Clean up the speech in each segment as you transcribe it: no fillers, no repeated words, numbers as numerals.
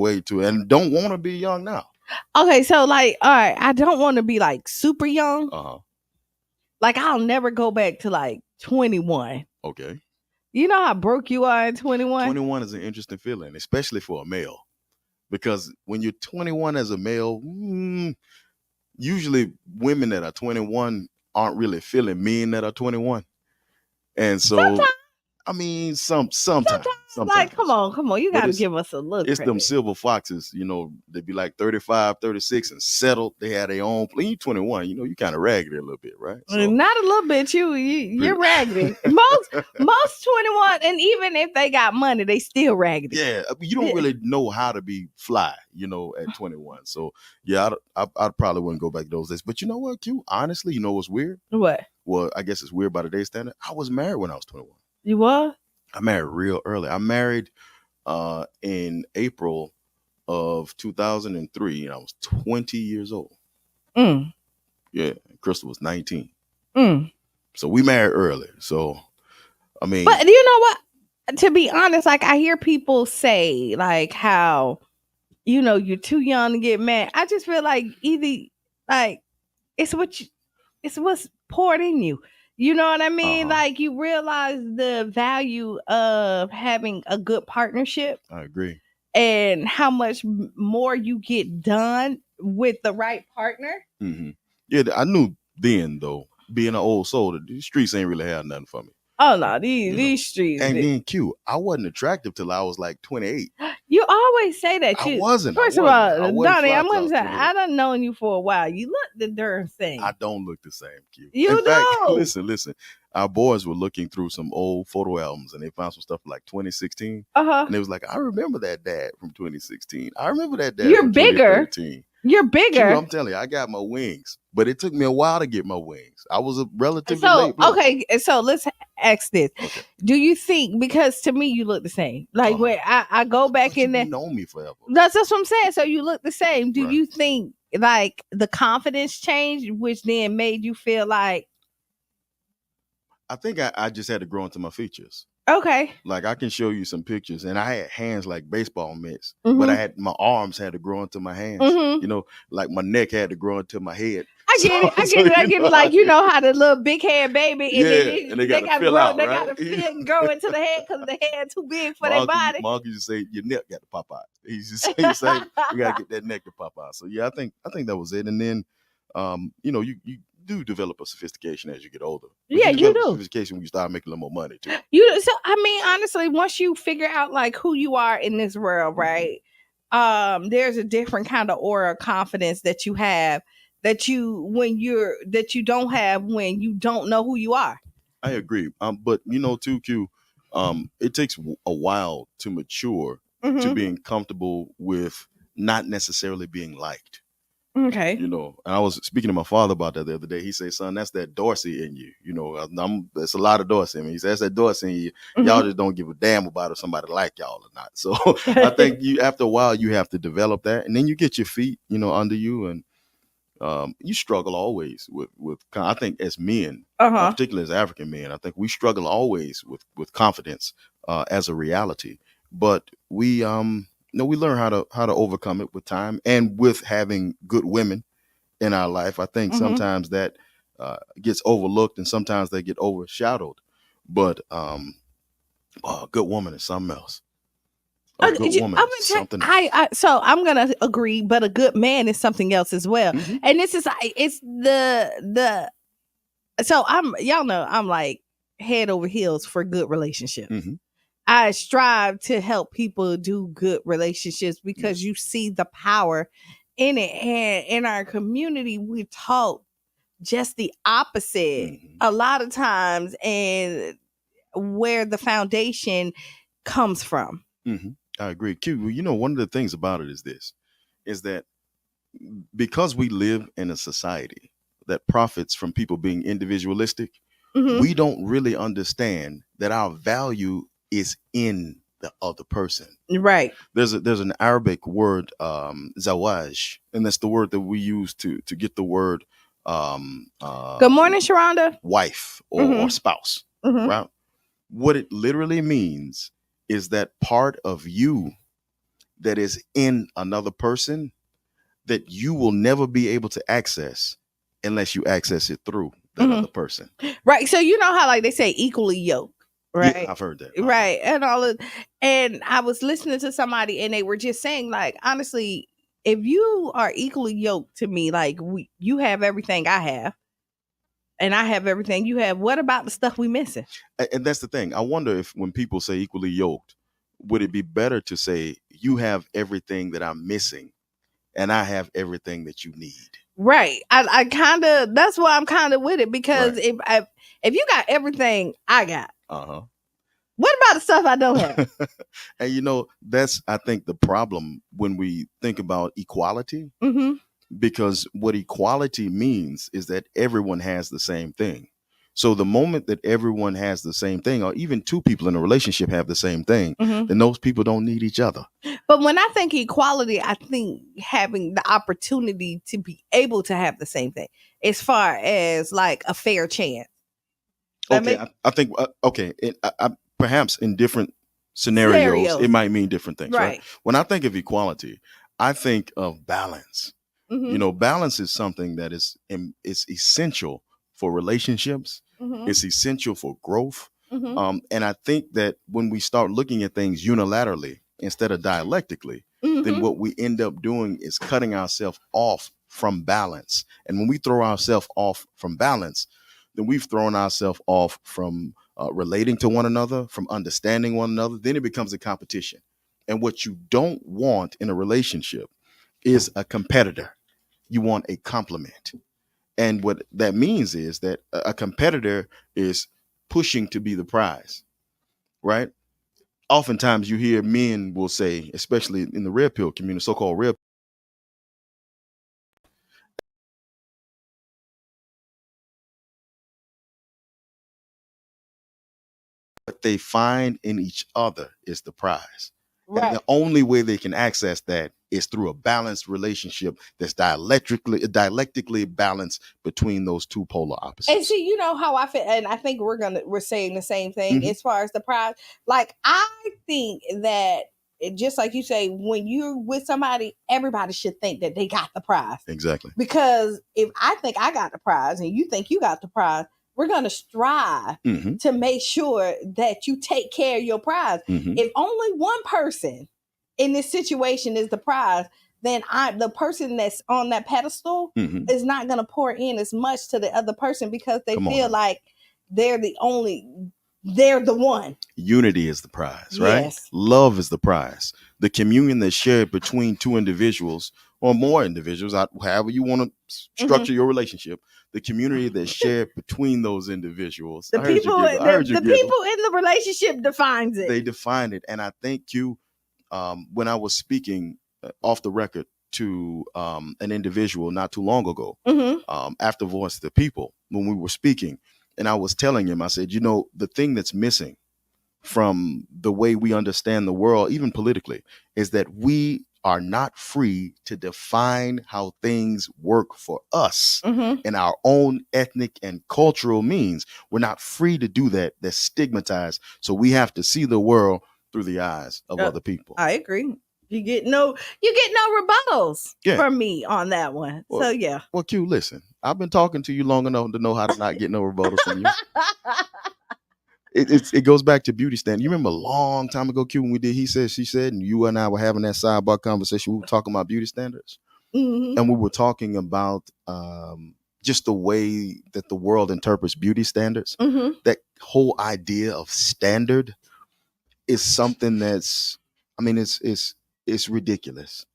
way too, and don't want to be young now. Okay, so like, all right, I don't want to be like super young. Uh-huh. Like, I'll never go back to like 21. Okay. You know how broke you are at 21? 21 is an interesting feeling, especially for a male. Because when you're 21 as a male, usually women that are 21 aren't really feeling men that are 21. And so, Sometimes. I mean, sometimes. Like, come on. You But got to give us a look. it's them silver foxes, they be like 35, 36 and settled. They had their own. When you're 21, you kind of raggedy a little bit, right? So, not a little bit. You're raggedy. most 21, and even if they got money, they still raggedy. Yeah, I mean, you don't really know how to be fly, at 21. So yeah, I probably wouldn't go back to those days. But you know what, Q? Honestly, you know what's weird? What? Well, I guess it's weird by today's standard. I was married when I was 21. You what? I married real early. I married in April of 2003, and I was 20 years old. Mm. Yeah, Crystal was 19. Mm. So we married early. So, I mean. But you know what? To be honest, like, I hear people say, like, how, you're too young to get married. I just feel like it's what's poured in you. You know what I mean? Like, you realize the value of having a good partnership. I agree. And how much more you get done with the right partner. Mm-hmm. Yeah, I knew then, though, being an old soul, the streets ain't really had nothing for me. Oh, no, these streets. And then, Q, I wasn't attractive till I was like 28. You always say that. I wasn't. First of all, Donnie, I'm going to say, I done known you for a while. You look the darn thing. I don't look the same, Q. In fact, listen. Our boys were looking through some old photo albums, and they found some stuff like 2016. Uh-huh. And it was like, I remember that dad from 2016. I remember that dad You're from bigger. 2013. You're bigger. Q, I'm telling you, I got my wings, but it took me a while to get my wings. I was a relatively late bloomer. Okay, so let's ask this. Okay. Do you think, because to me you look the same, like when I go back in there, you know me forever. That's what I'm saying. So you look the same. Do Right. you think like the confidence changed, which then made you feel like? I think I just had to grow into my features. Okay. Like, I can show you some pictures, and I had hands like baseball mitts, Mm-hmm. but my arms had to grow into my hands. Mm-hmm. Like my neck had to grow into my head. I get it. I get it. Like, how the little big head baby, and they got to fill out, They right? got to fit and grow into the head because the head too big for their body. My uncle used to say your neck got to pop out. He used to say we got to get that neck to pop out. So yeah, I think that was it. And then, you do develop a sophistication as you get older. But yeah, you do. Sophistication when you start making a little more money too. So I mean, honestly, once you figure out like who you are in this world, right? There's a different kind of aura of confidence that you have that you don't have when you don't know who you are. I agree. But too, Q, it takes a while to mature to being comfortable with not necessarily being liked. Okay. And I was speaking to my father about that the other day. He said, son, that's that Dorsey in you. There's a lot of Dorsey in me. He says, that's that Dorsey in you. Mm-hmm. Y'all just don't give a damn about if somebody like y'all or not. So I think after a while, you have to develop that. And then you get your feet, under you. And you struggle always with I think as men, particularly as African men, I think we struggle always with confidence as a reality. But we we learn how to overcome it with time and with having good women in our life. I think sometimes that gets overlooked and sometimes they get overshadowed. But a good woman is something else. A good woman is something else. So I'm gonna agree, but a good man is something else as well. Mm-hmm. And this is it's the so I'm like head over heels for good relationships. Mm-hmm. I strive to help people do good relationships because you see the power in it. And in our community, we taught just the opposite a lot of times, and where the foundation comes from. Mm-hmm. I agree. Q, one of the things about it is that because we live in a society that profits from people being individualistic, we don't really understand that our value is in the other person. Right. There's an Arabic word, zawaj, and that's the word that we use to get the word good morning, Sharonda. Wife or spouse. Right? What it literally means is that part of you that is in another person that you will never be able to access unless you access it through that other person. Right. So you know how like they say equally yoked, right? Yeah, I've heard that. Right. And I was listening to somebody and they were just saying, like, honestly, if you are equally yoked to me, like you have everything I have and I have everything you have, what about the stuff we missing? And that's the thing. I wonder if when people say equally yoked, would it be better to say you have everything that I'm missing and I have everything that you need? Right. I kind of, that's why I'm kind of with it, because Right. if you got everything I got, Uh-huh. what about the stuff I don't have? And you know, that's I think the problem when we think about equality, because what equality means is that everyone has the same thing. So the moment that everyone has the same thing, or even two people in a relationship have the same thing, then those people don't need each other. But when I think equality, I think having the opportunity to be able to have the same thing, as far as like a fair chance. Okay, I think okay, perhaps in different scenarios, it might mean different things, right? When I think of equality, I think of balance. You know, balance is something that is essential for relationships. It's essential for growth. And I think that when we start looking at things unilaterally instead of dialectically, then what we end up doing is cutting ourselves off from balance. And when we throw ourselves off from balance, then we've thrown ourselves off from relating to one another, from understanding one another. Then it becomes a competition. And what you don't want in a relationship is a competitor. You want a compliment. And what that means is that a competitor is pushing to be the prize, right? Oftentimes you hear men will say, especially in the red pill community, so-called red, what they find in each other is the prize. And the only way they can access that is through a balanced relationship that's dialectically balanced between those two polar opposites. And see, you know how I feel, and I think we're saying the same thing as far as the prize. Like, I think that just like you say, when you're with somebody, everybody should think that they got the prize. Exactly. Because if I think I got the prize and you think you got the prize, we're going to strive to make sure that you take care of your prize. If only one person in this situation is the prize, then the person that's on that pedestal is not going to pour in as much to the other person because they feel like they're the one. Unity is the prize, right? Yes. Love is the prize. The communion that's shared between two individuals or more individuals, however you want to structure your relationship, the community that's shared between those individuals. The people in the relationship defines it. They define it. And I think when I was speaking off the record to an individual not too long ago, after Voice of the People, when we were speaking, and I was telling him, I said, you know, the thing that's missing from the way we understand the world, even politically, is that we are not free to define how things work for us in our own ethnic and cultural means. We're not free to do that. That's stigmatized. So we have to see the world through the eyes of other people. I agree. You get no rebuttals from me on that one. Well, so yeah. Well, Q, listen, I've been talking to you long enough to know how to not get no rebuttals from you. It goes back to beauty standard. You remember a long time ago, Q, when we did He Said, She Said, and you and I were having that sidebar conversation. We were talking about beauty standards. And we were talking about just the way that the world interprets beauty standards. That whole idea of standard is something that's, I mean, it's ridiculous.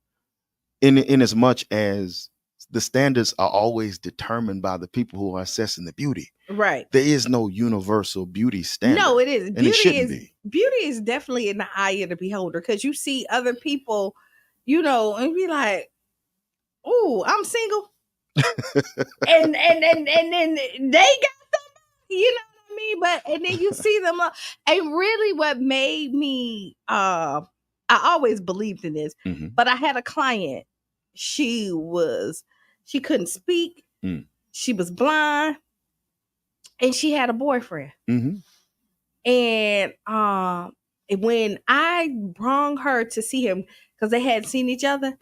In as much as the standards are always determined by the people who are assessing the beauty. Right. There is no universal beauty standard. No, it is. And it shouldn't be. Beauty is definitely in the eye of the beholder, because you see other people, you know, and be like, "Oh, I'm single," and then they got somebody, you know what I mean? But and then you see them, and really, what made me, I always believed in this, but I had a client. She couldn't speak. She was blind. And she had a boyfriend. And when I brought her to see him, because they hadn't seen each other,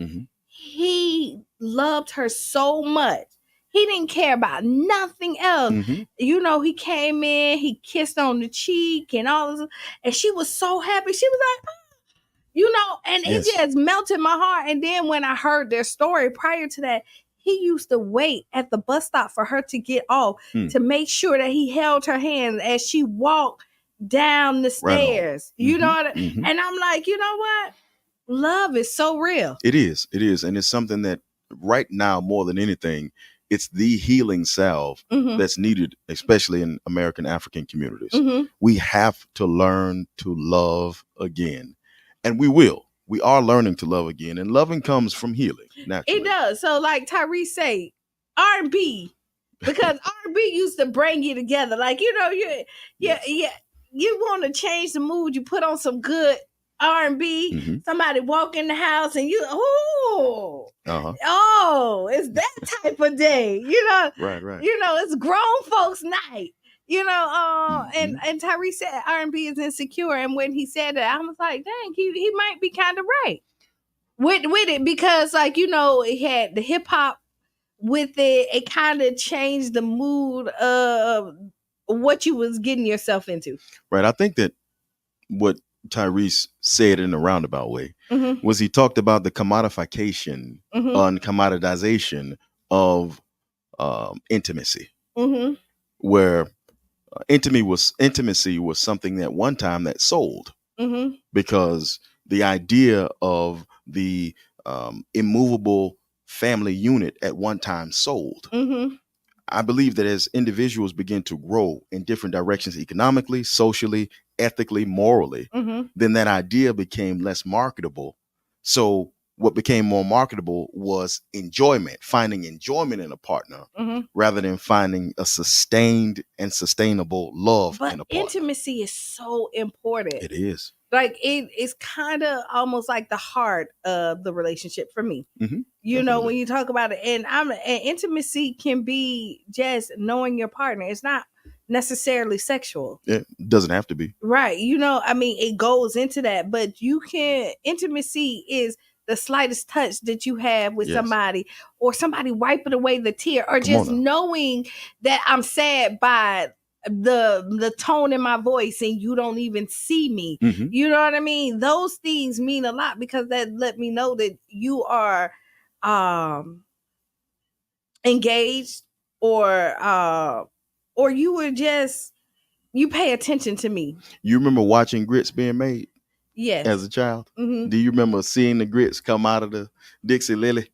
he loved her so much. He didn't care about nothing else. You know, he came in, he kissed on the cheek and all this, and she was so happy. She was like, you know, and it just melted my heart. And then when I heard their story prior to that, he used to wait at the bus stop for her to get off to make sure that he held her hand as she walked down the stairs. You know what and I'm like, you know what? Love is so real. It is. And it's something that right now, more than anything, it's the healing salve that's needed, especially in American African communities. We have to learn to love again. And we will. We are learning to love again. And loving comes from healing, naturally. It does. So like Tyrese say, R&B, because R&B used to bring you together. Like, you know, you want to change the mood, you put on some good R&B, somebody walk in the house and you, it's that type of day, you know. Right. You know, it's grown folks night. You know, and Tyrese said R&B is insecure, and when he said that, I was like, dang, he might be kind of right with it, because like, you know, it had the hip hop with it. It kind of changed the mood of what you was getting yourself into. Right. I think that what Tyrese said in a roundabout way was he talked about the commodification and commoditization of intimacy, where intimacy was something that one time that sold, because the idea of the immovable family unit at one time sold. I believe that as individuals begin to grow in different directions, economically, socially, ethically, morally, then that idea became less marketable. So what became more marketable was enjoyment, finding enjoyment in a partner rather than finding a sustained and sustainable love in a partner. Intimacy is so important. It is. Like, it is kind of almost like the heart of the relationship for me. You know, when you talk about it, and intimacy can be just knowing your partner. It's not necessarily sexual. It doesn't have to be. Right. You know, I mean, it goes into that, but intimacy is the slightest touch that you have with somebody, or somebody wiping away the tear, or just knowing that I'm sad by the tone in my voice and you don't even see me. You know what I mean? Those things mean a lot, because that let me know that you are engaged, or you were just, you pay attention to me. You remember watching grits being made? Yes. As a child? Do you remember seeing the grits come out of the Dixie Lily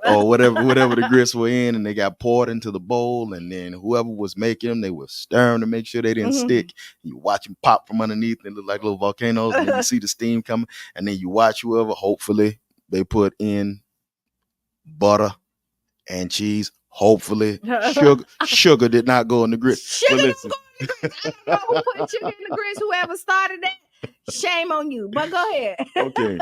or whatever the grits were in, and they got poured into the bowl, and then whoever was making them, they were stirring to make sure they didn't stick. You watch them pop from underneath, and they look like little volcanoes, and then you see the steam coming, and then you watch whoever, hopefully they put in butter and cheese. Hopefully sugar did not go in the grits. Sugar didn't go in the grits. I don't know who put sugar in the grits. Whoever started that, shame on you. But go ahead. Okay.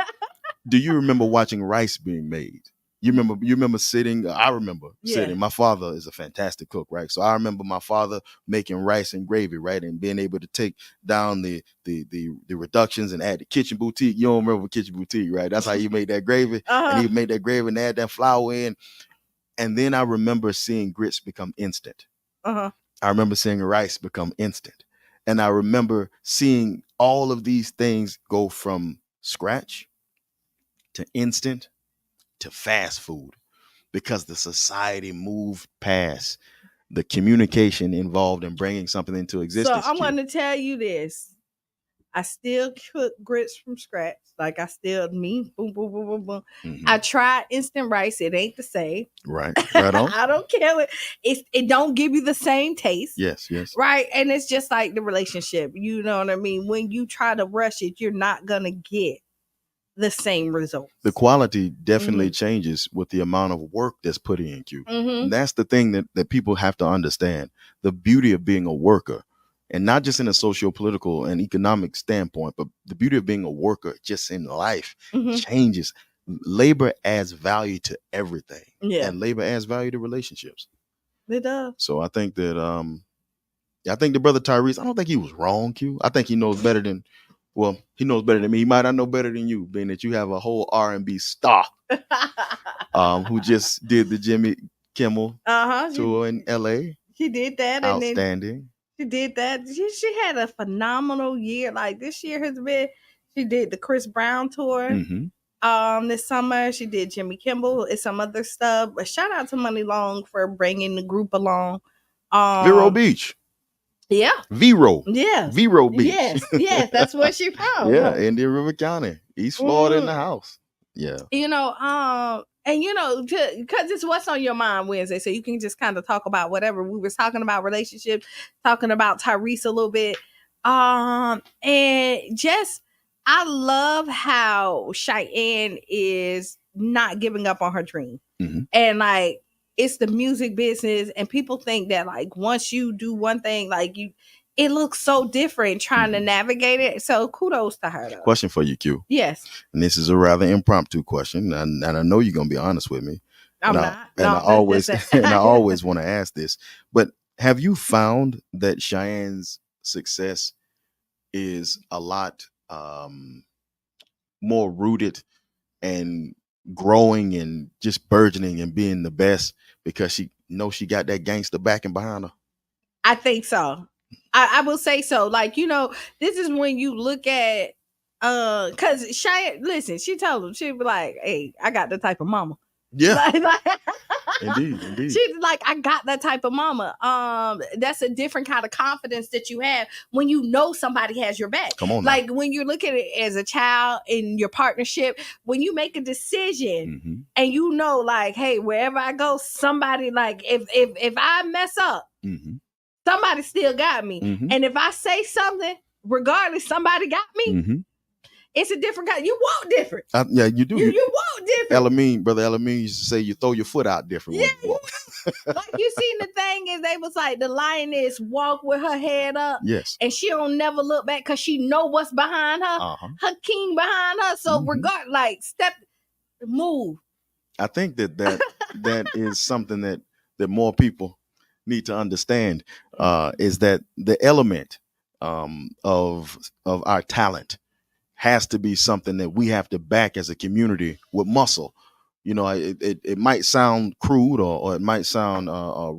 Do you remember watching rice being made? You remember sitting? I remember sitting. My father is a fantastic cook, right? So I remember my father making rice and gravy, right, and being able to take down the reductions and add the kitchen boutique. You don't remember kitchen boutique, right? That's how you made that gravy, and he made that gravy and add that flour in. And then I remember seeing grits become instant. I remember seeing rice become instant. And I remember seeing all of these things go from scratch to instant to fast food, because the society moved past the communication involved in bringing something into existence. So I'm going to tell you this. I still cook grits from scratch. Like, I still boom, boom, boom, boom, boom. I tried instant rice. It ain't the same. Right on. I don't care. It don't give you the same taste. Yes. Right. And it's just like the relationship. You know what I mean? When you try to rush it, you're not going to get the same results. The quality definitely changes with the amount of work that's put in, Q. And that's the thing that people have to understand. The beauty of being a worker. And not just in a socio-political and economic standpoint, but the beauty of being a worker just in life changes. Labor adds value to everything. And labor adds value to relationships. It does. So I think that I think the brother Tyrese, I don't think he was wrong, Q. I think he knows better than Well, he knows better than me. He might not know better than you, being that you have a whole R&B star who just did the Jimmy Kimmel tour in LA. She did that. Outstanding. And then she did that. She had a phenomenal year. Like this year has been, she did the Chris Brown tour. This summer she did Jimmy Kimmel and some other stuff. But shout out to Money Long for bringing the group along. Vero Beach. Yeah. Vero. Yeah. Vero Beach. Yes, that's where she from. Yeah, Indian River County, East Florida in the house. Yeah. You know, and you know, because it's what's on your mind Wednesday, so you can just kind of talk about whatever. We was talking about relationships, talking about Tyrese a little bit, and just I love how Cheyenne is not giving up on her dream, and like it's the music business, and people think that like once you do one thing, like it looks so different trying to navigate it. So kudos to her. Though. Question for you, Q. Yes. And this is a rather impromptu question, and I know you're gonna be honest with me. I always want to ask this. But have you found that Cheyenne's success is a lot more rooted and growing and just burgeoning and being the best because she knows she got that gangster backing behind her? I think so. I will say so. Like, you know, this is when you look at because Cheyenne, listen, she told him, she'd be like, hey, I got the type of mama. Yeah. Indeed. She's like, I got that type of mama. That's a different kind of confidence that you have when you know somebody has your back. Come on. Like when you look at it as a child in your partnership, when you make a decision and you know, like, hey, wherever I go, somebody like if I mess up, somebody still got me. And if I say something, regardless, somebody got me. It's a different kind. You walk different. Yeah, you do. You walk different. Brother Elamine used to say you throw your foot out different. Yeah, when you walk. Like you seen the thing is they was like the lioness walk with her head up. Yes. And she don't never look back because she know what's behind her. Her king behind her. So move. I think that is something that more people need to understand. Is that the element of our talent has to be something that we have to back as a community with muscle. You know, it might sound crude or it might sound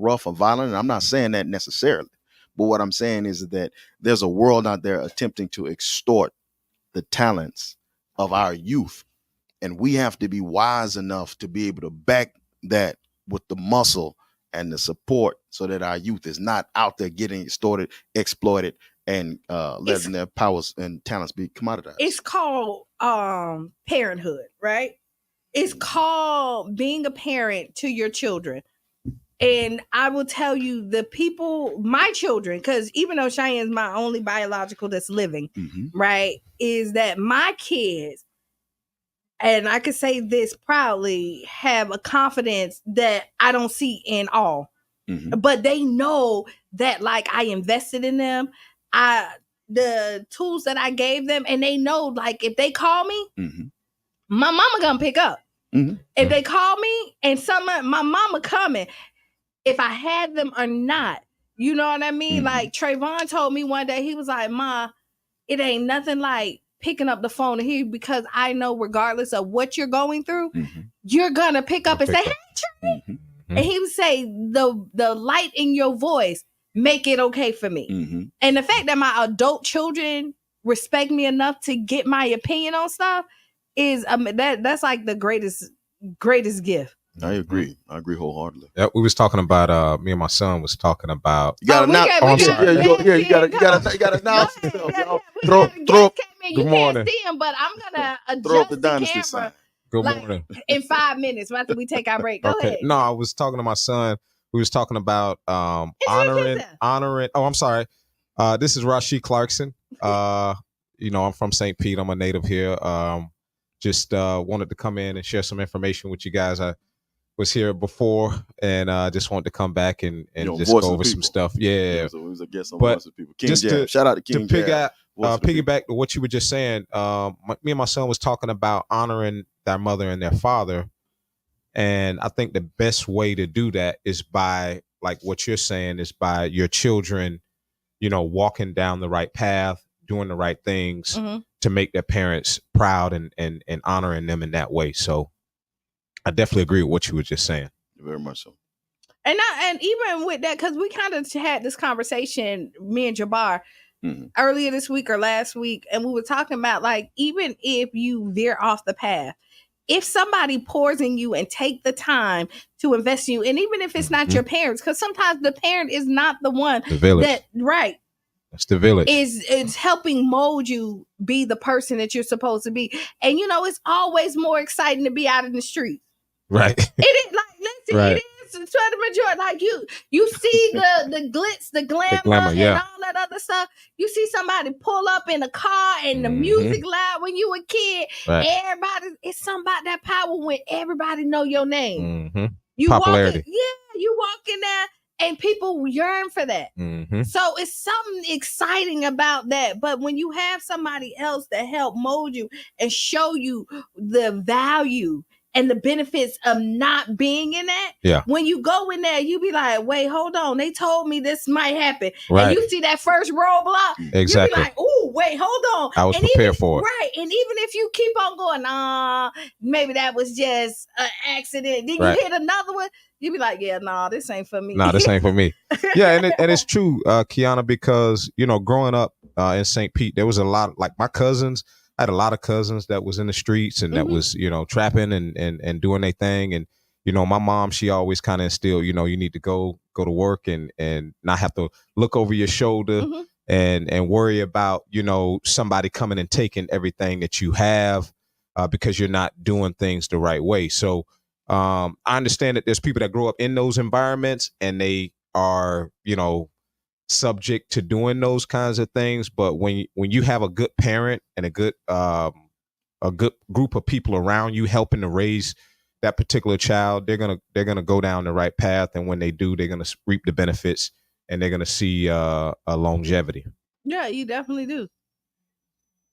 rough or violent. And I'm not saying that necessarily. But what I'm saying is that there's a world out there attempting to extort the talents of our youth. And we have to be wise enough to be able to back that with the muscle and the support so that our youth is not out there getting extorted, exploited, and letting their powers and talents be commoditized. It's called parenthood, right? It's called being a parent to your children. And I will tell you, the people, my children, because even though Cheyenne's my only biological that's living, right, is that my kids, and I can say this proudly, have a confidence that I don't see in all. But they know that like I invested in them. The tools that I gave them, and they know like if they call me, my mama gonna pick up. If they call me and my mama coming, if I had them or not, you know what I mean? Like Trayvon told me one day, he was like, "Ma, it ain't nothing like picking up the phone to hear because I know regardless of what you're going through, you're gonna pick up and say, hey, Trey." And he would say the light in your voice make it okay for me. And the fact that my adult children respect me enough to get my opinion on stuff is that's like the greatest gift. I agree. I agree wholeheartedly. Yeah, we was talking about me and my son was talking about. You got to now. I'm sorry. You got to announce yourself. Good morning. See him, but I'm gonna adjust the camera. Sign. Good morning. In 5 minutes after we take our break. Go ahead. No, I was talking to my son. We was talking about honoring. Oh, I'm sorry. This is Rashid Clarkson. You know, I'm from St. Pete. I'm a native here. Just wanted to come in and share some information with you guys. I was here before and just wanted to come back and just go over some stuff. Yeah. So it was a guest on but Voice of People. King Jam. Shout out to King Jam. Piggyback to what you were just saying. Me and my son was talking about honoring their mother and their father. And I think the best way to do that is by, like what you're saying, is by your children, you know, walking down the right path, doing the right things to make their parents proud and honoring them in that way. So I definitely agree with what you were just saying. Very much so. And even with that, because we kind of had this conversation, me and Jabbar, earlier this week or last week, and we were talking about, like, even if you veer off the path, if somebody pours in you and take the time to invest in you, and even if it's not your parents, because sometimes the parent is not the one that, right. That's the village. Is helping mold you be the person that you're supposed to be. And it's always more exciting to be out in the street. Right. It is, like, listen, right. It is to the majority. Like, you see the glitz, the glamour, and all that other stuff. You see somebody pull up in a car and the music loud when you a kid. Right. Everybody, it's something about that power when everybody know your name. You Popularity. You walk in there and people yearn for that. So it's something exciting about that. But when you have somebody else that help mold you and show you the value and the benefits of not being in that, when you go in there, you be like, wait, hold on. They told me this might happen. Right. And you see that first roadblock, you be like, oh, wait, hold on. I was prepared for it. Right. And even if you keep on going, maybe that was just an accident. Then you hit another one. You be like, yeah, this ain't for me. This ain't for me. Yeah, and it's true, Qiana, because, growing up in St. Pete, there was a lot, like my cousins, I had a lot of cousins that was in the streets and that was, trapping and doing their thing. And, my mom, she always kind of instilled, you need to go to work and not have to look over your shoulder and worry about, somebody coming and taking everything that you have because you're not doing things the right way. So I understand that there's people that grow up in those environments and they are, subject to doing those kinds of things. But when you have a good parent and a good group of people around you helping to raise that particular child, they're gonna go down the right path. And when they do, they're gonna reap the benefits and they're gonna see a longevity. Yeah, you definitely do.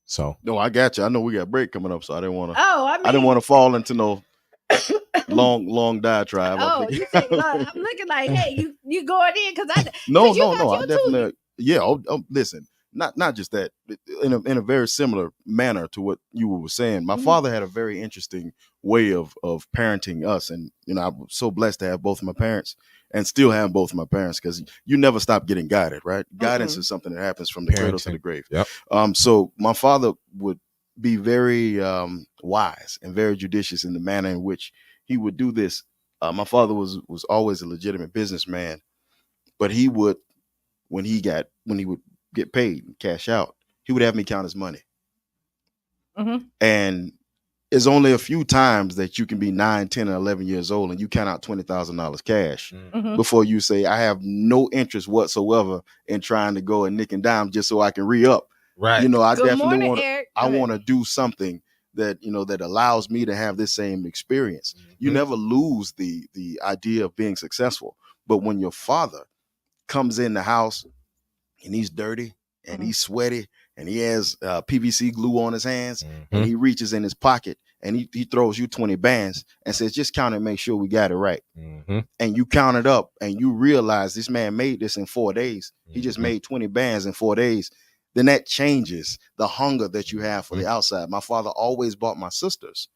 So no, I got you. I know we got break coming up, so I didn't want to. I didn't want to fall into no long diatribe. You think I'm looking like, hey, you going in because I no. I definitely listen, not just that, in a very similar manner to what you were saying. My father had a very interesting way of parenting us, and I'm so blessed to have both of my parents and still have both of my parents because you never stop getting guided, right? Guidance is something that happens from the cradle to the grave. Yep. So my father would be very wise and very judicious in the manner in which he would do this. My father was always a legitimate businessman, but he would, when he would get paid and cash out, he would have me count his money. And it's only a few times that you can be 9, 10, or 11 years old and you count out $20,000 cash before you say, I have no interest whatsoever in trying to go and nick and dime just so I can re-up. Right. I definitely want to do something that, that allows me to have this same experience. You never lose the idea of being successful. But when your father comes in the house and he's dirty and he's sweaty and he has PVC glue on his hands and he reaches in his pocket and he throws you 20 bands and says, just count it and make sure we got it right. And you count it up and you realize this man made this in 4 days. He just made 20 bands in 4 days. Then that changes the hunger that you have for the outside. My father always bought my sisters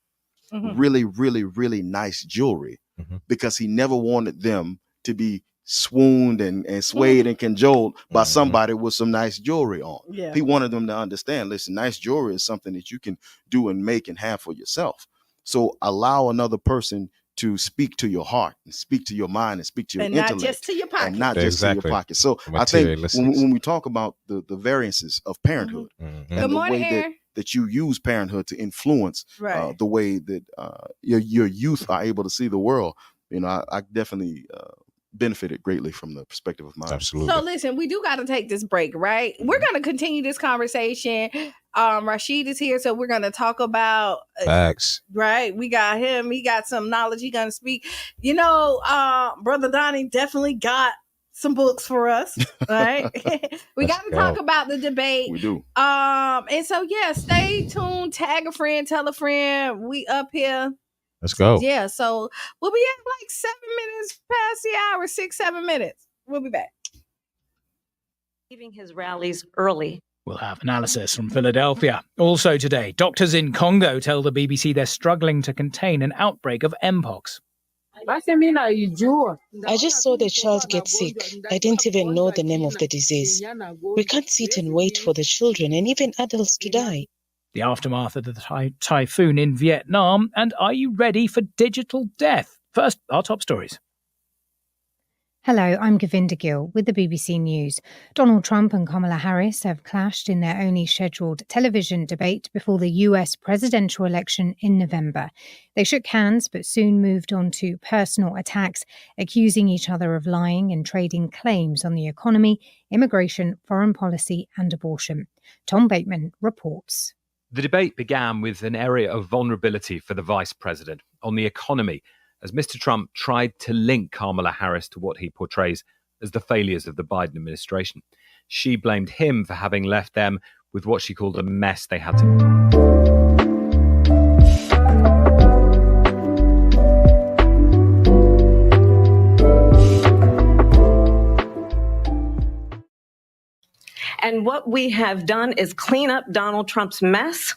really, really, really nice jewelry because he never wanted them to be swooned and swayed and cajoled by somebody with some nice jewelry on. He wanted them to understand, listen, nice jewelry is something that you can do and make and have for yourself. So allow another person to speak to your heart and speak to your mind and speak to your intellect. And not just to your pocket. And not just to your pocket. So I think when we talk about the variances of parenthood and the way that you use parenthood to influence the way that your youth are able to see the world, I definitely benefited greatly from the perspective of mine. Absolutely. So listen, we do got to take this break, right? We're going to continue this conversation. Rashid is here, so we're going to talk about facts. Right, we got him. He got some knowledge. He going to speak. Brother Donnie definitely got some books for us. Right, we got to talk about the debate. We do. And so stay tuned. Tag a friend, tell a friend. We up here. Let's go. Yeah, so we'll be at like 7 minutes past the hour, 6, 7 minutes. We'll be back. Leaving his rallies early We'll have analysis from Philadelphia. Also today, doctors in Congo tell the BBC they're struggling to contain an outbreak of Mpox. I just saw the child get sick. I didn't even know the name of the disease. We can't sit and wait for the children and even adults to die. The aftermath of the typhoon in Vietnam, and are you ready for digital death? First, our top stories. Hello, I'm Govinda Gill with the BBC News. Donald Trump and Kamala Harris have clashed in their only scheduled television debate before the US presidential election in November. They shook hands but soon moved on to personal attacks, accusing each other of lying and trading claims on the economy, immigration, foreign policy and abortion. Tom Bateman reports. The debate began with an area of vulnerability for the vice president on the economy, as Mr. Trump tried to link Kamala Harris to what he portrays as the failures of the Biden administration. She blamed him for having left them with what she called a mess they had to. And what we have done is clean up Donald Trump's mess.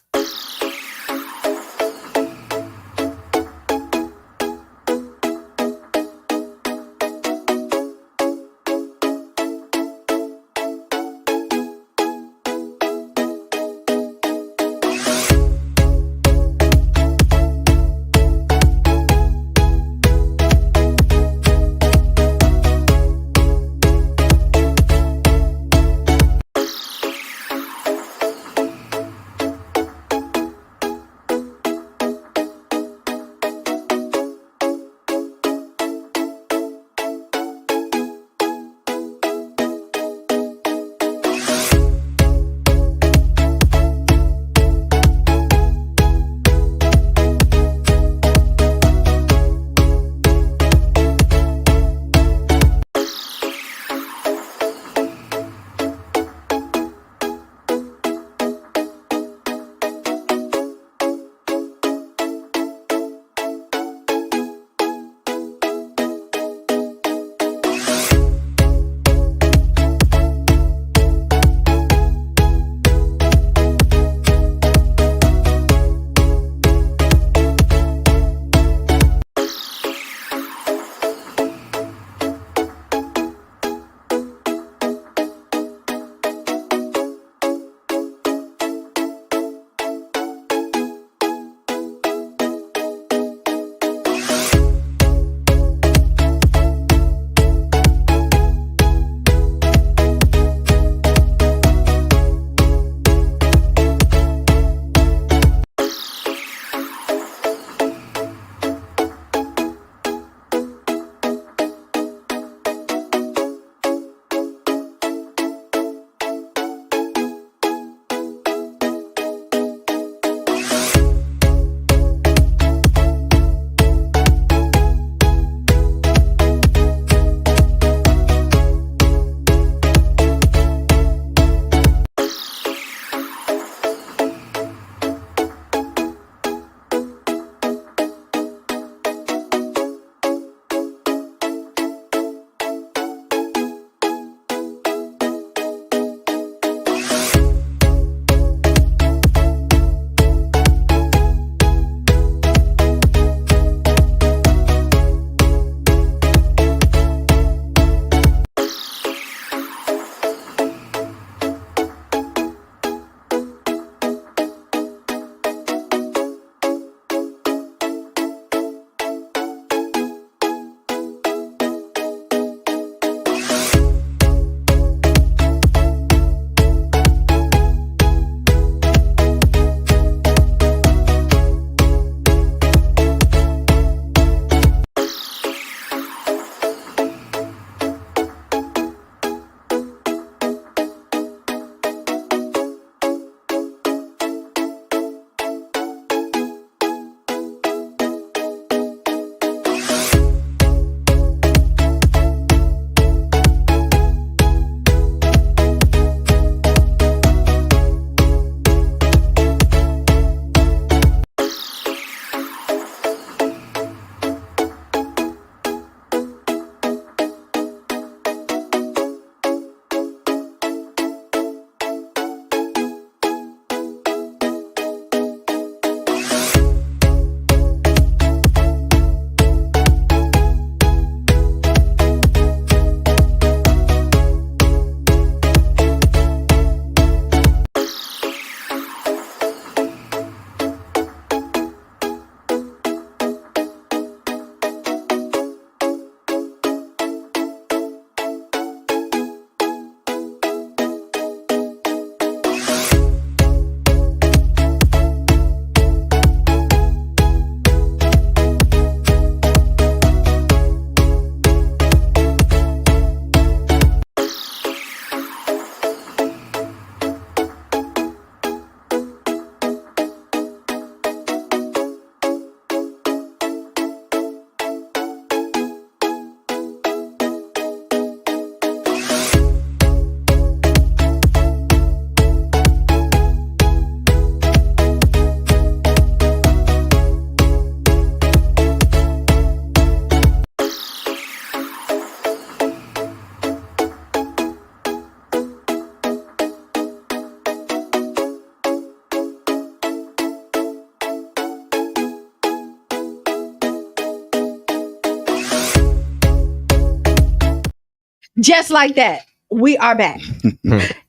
Just like that, we are back.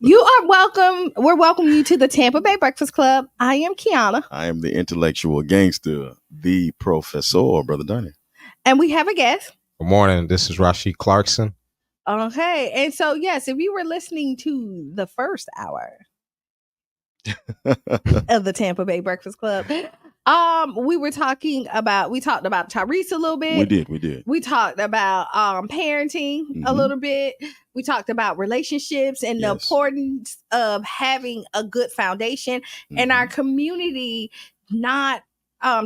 You are welcome. We're welcoming you to the Tampa Bay Breakfast Club. I am Qiana. I am the intellectual gangster, the professor, Brother Donnie. And we have a guest. Good morning. This is Rashid Clarkson. Okay. And so, yes, if you were listening to the first hour of the Tampa Bay Breakfast Club, we talked about Tyrese a little bit. We did. We talked about parenting a little bit. We talked about relationships and the importance of having a good foundation and our community not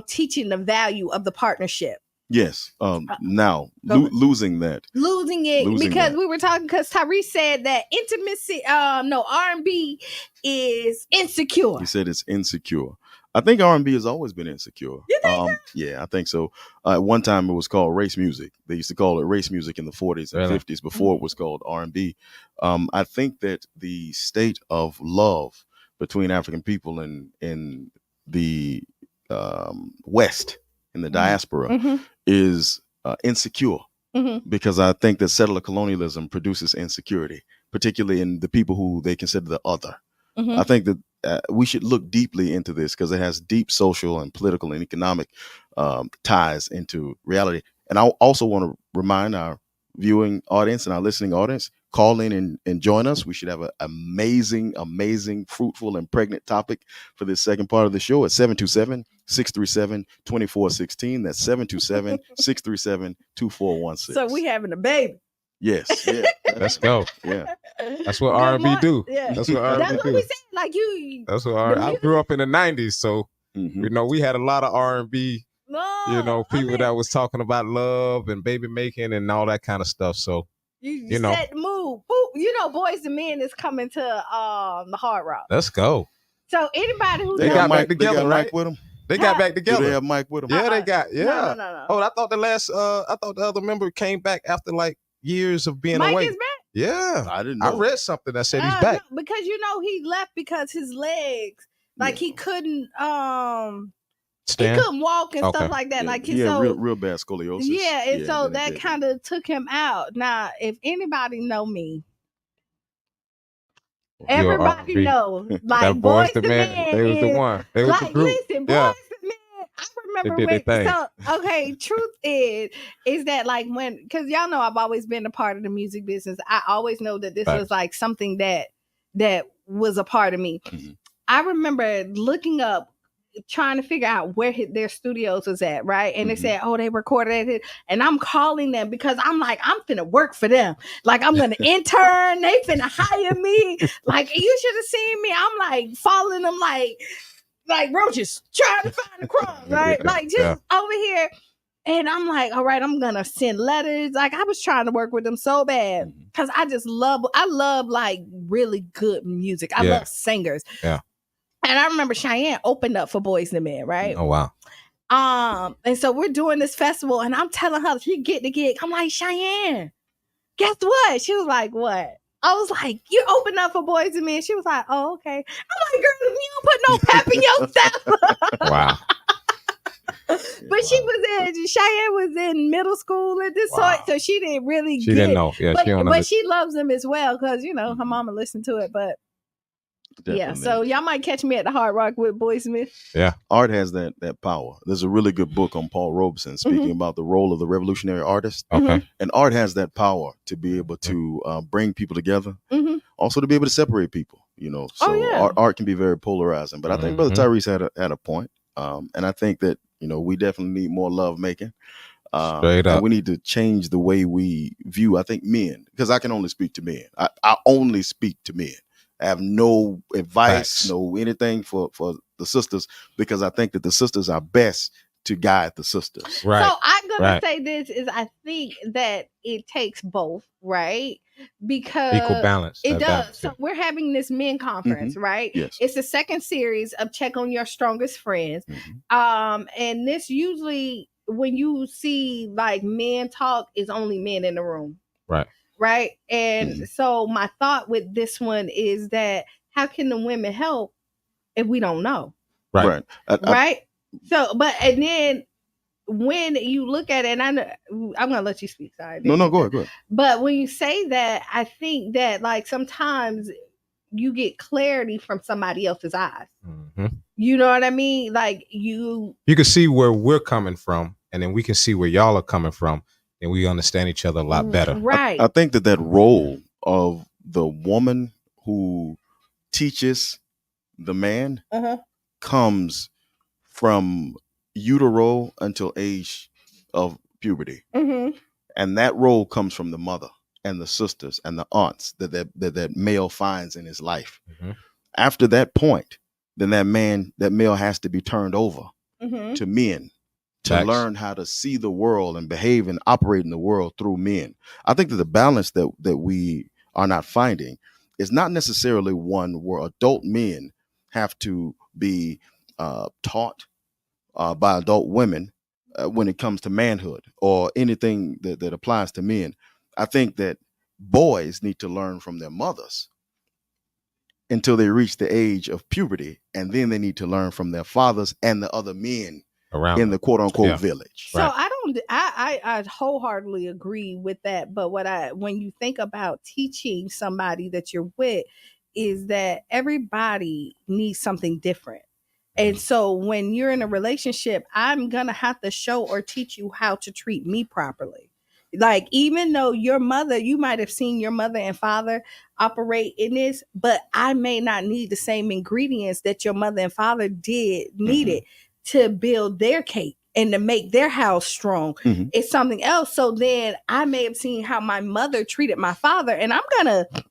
teaching the value of the partnership. Yes. Now losing it because we were talking because Tyrese said that intimacy, R&B is insecure. He said it's insecure. I think R&B has always been insecure. You think so? Yeah, I think so. At one time it was called race music. They used to call it race music in the 40s and 50s before it was called R&B. I think that the state of love between African people in the West, in the diaspora, is insecure. Because I think that settler colonialism produces insecurity, particularly in the people who they consider the other. I think that we should look deeply into this because it has deep social and political and economic ties into reality. And I also want to remind our viewing audience and our listening audience, call in and join us. We should have an amazing, fruitful, and pregnant topic for this second part of the show at 727-637-2416. That's 727-637-2416. So we having a baby. Yes. Yeah. Let's go. Yeah. That's what R&B do. Yeah. That's what R&B That's what do. we said. Like you. That's what I grew up in the 90s, so we had a lot of R&B. People that was talking about love and baby making and all that kind of stuff. So you set the mood. Boys and Men is coming to the Hard Rock. Let's go. So anybody who they got back together, they got right? Mike with them. They got back together. Do they have Mike with them? Yeah, they got. Yeah. No. Oh, I thought the other member came back after like years of being Mike away. is back? Yeah, I didn't know. I read something that said he's back. No, because he left because his legs, he couldn't stand. He couldn't walk and stuff like that. Real bad scoliosis. Yeah, and so that kind of took him out. Now, if anybody know me, everybody know that Boys the Man. They was the one. They was the group. Listen, Boys the Man. I remember truth is that because y'all know I've always been a part of the music business. I always know that this was like something that was a part of me. I remember looking up, trying to figure out where their studios was at, right? And they said, they recorded it. And I'm calling them because I'm like, I'm finna work for them. Like, I'm gonna intern. They finna hire me. Like, you should have seen me. I'm like following them like roaches trying to find a crumb, right? Over here. And I'm like, all right, I'm gonna send letters. Like, I was trying to work with them so bad because I love like really good music. I love singers. Yeah. And I remember Cheyenne opened up for Boys and Men, right? Oh, wow. And so we're doing this festival and I'm telling her she get the gig. I'm like, Cheyenne, guess what? She was like, what? I was like, you opened up for Boys and Men. She was like, oh, okay. I'm like, girl, you don't put no pep in yourself. Wow. But Cheyenne was in middle school at this point, so she didn't really didn't know. Yeah, but she loves them as well because, her mama listened to it. But yeah, so y'all might catch me at the Hard Rock with Boys and Men. Yeah. Art has that power. There's a really good book on Paul Robeson speaking about the role of the revolutionary artist. Okay. And art has that power to be able to bring people together, also to be able to separate people, art can be very polarizing. But I think Brother Tyrese had a point. And I think that, we definitely need more love making. Straight up. And we need to change the way we view, I think, men, because I can only speak to men. I only speak to men. I have no advice, no anything for the sisters, because I think that the sisters are best to guide the sisters. Right. So I'm going to say this is I think that it takes both, right? Because equal balance. It does. So we're having this men conference, right? Yes. It's the second series of Check on Your Strongest Friends. And this usually, when you see like men talk, is only men in the room. Right. Right. And so my thought with this one is that how can the women help if we don't know? Right. Right. So, and then when you look at it, and I'm gonna let you speak. Sorry. No, go ahead. But when you say that, I think that like sometimes you get clarity from somebody else's eyes. Mm-hmm. You know what I mean? Like you can see where we're coming from, and then we can see where y'all are coming from, and we understand each other a lot better. Right. I think that role of the woman who teaches the man comes from utero until age of puberty. Mm-hmm. And that role comes from the mother and the sisters and the aunts that male finds in his life. Mm-hmm. After that point, then that male has to be turned over to men to learn how to see the world and behave and operate in the world through men. I think that the balance that we are not finding is not necessarily one where adult men have to be taught by adult women when it comes to manhood or anything that applies to men. I think that boys need to learn from their mothers until they reach the age of puberty, and then they need to learn from their fathers and the other men around in the quote unquote village. So I wholeheartedly agree with that. But when you think about teaching somebody that you're with, is that everybody needs something different. And so when you're in a relationship, I'm going to have to show or teach you how to treat me properly. Like, even though your mother, you might have seen your mother and father operate in this, but I may not need the same ingredients that your mother and father needed to build their cake and to make their house strong. It's something else. So then I may have seen how my mother treated my father, and I'm going to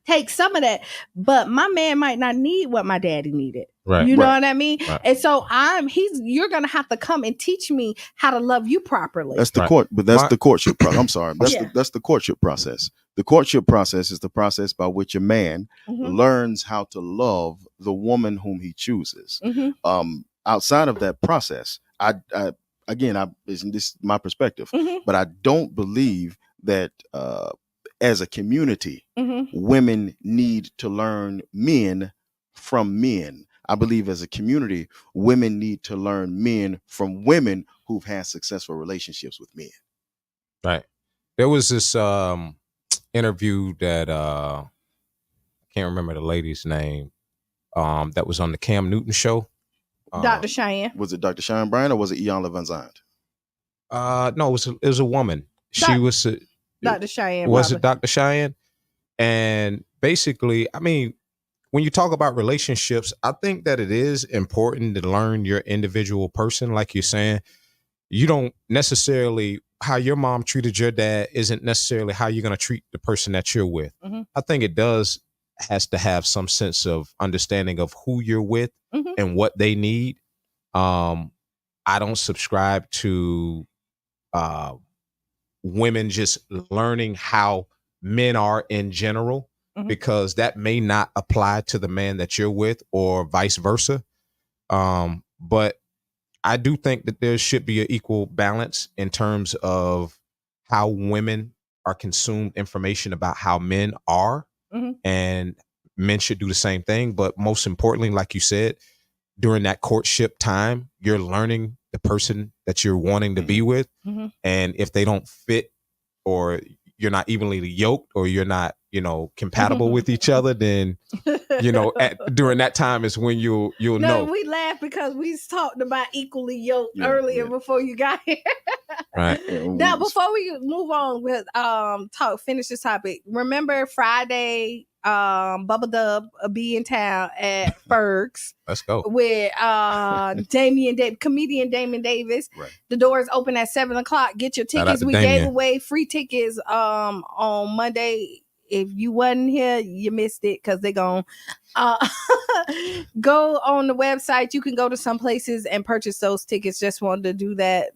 take some of that, but my man might not need what my daddy needed. Right. You know what I mean? Right. And so you're gonna have to come and teach me how to love you properly. That's the the courtship process. I'm sorry. That's the courtship process. The courtship process is the process by which a man learns how to love the woman whom he chooses. Outside of that process, this is my perspective, but I don't believe that as a community, women need to learn men from men. I believe as a community, women need to learn men from women who've had successful relationships with men. Right. There was this interview that I can't remember the lady's name that was on the Cam Newton show. Dr. Cheyenne. Was it Dr. Cheyenne Bryan or was it Qiana Van Zandt? No, it was a woman. She was Dr. Cheyenne. Was it Dr. Cheyenne? And basically, I mean, when you talk about relationships, I think that it is important to learn your individual person. Like you're saying, you don't necessarily, how your mom treated your dad isn't necessarily how you're going to treat the person that you're with. I think it has to have some sense of understanding of who you're with and what they need. I don't subscribe to women just learning how men are in general, because that may not apply to the man that you're with or vice versa. But I do think that there should be an equal balance in terms of how women are consumed information about how men are, and men should do the same thing. But most importantly, like you said, during that courtship time, you're learning the person that you're wanting to be with. And if they don't fit, or you're not evenly yoked, or you're not, compatible with each other, then, during that time is when you'll know. We laugh because we talked about equally yoked earlier before you got here. Right. Now, before we move on with finish this topic, remember Friday, Bubba Dub will be in town at Ferg's. Let's go. With comedian Damon Davis. Right. The doors open at 7:00. Get your tickets. We gave away free tickets on Monday. If you wasn't here, you missed it, because they're going go on the website. You can go to some places and purchase those tickets. Just wanted to do that.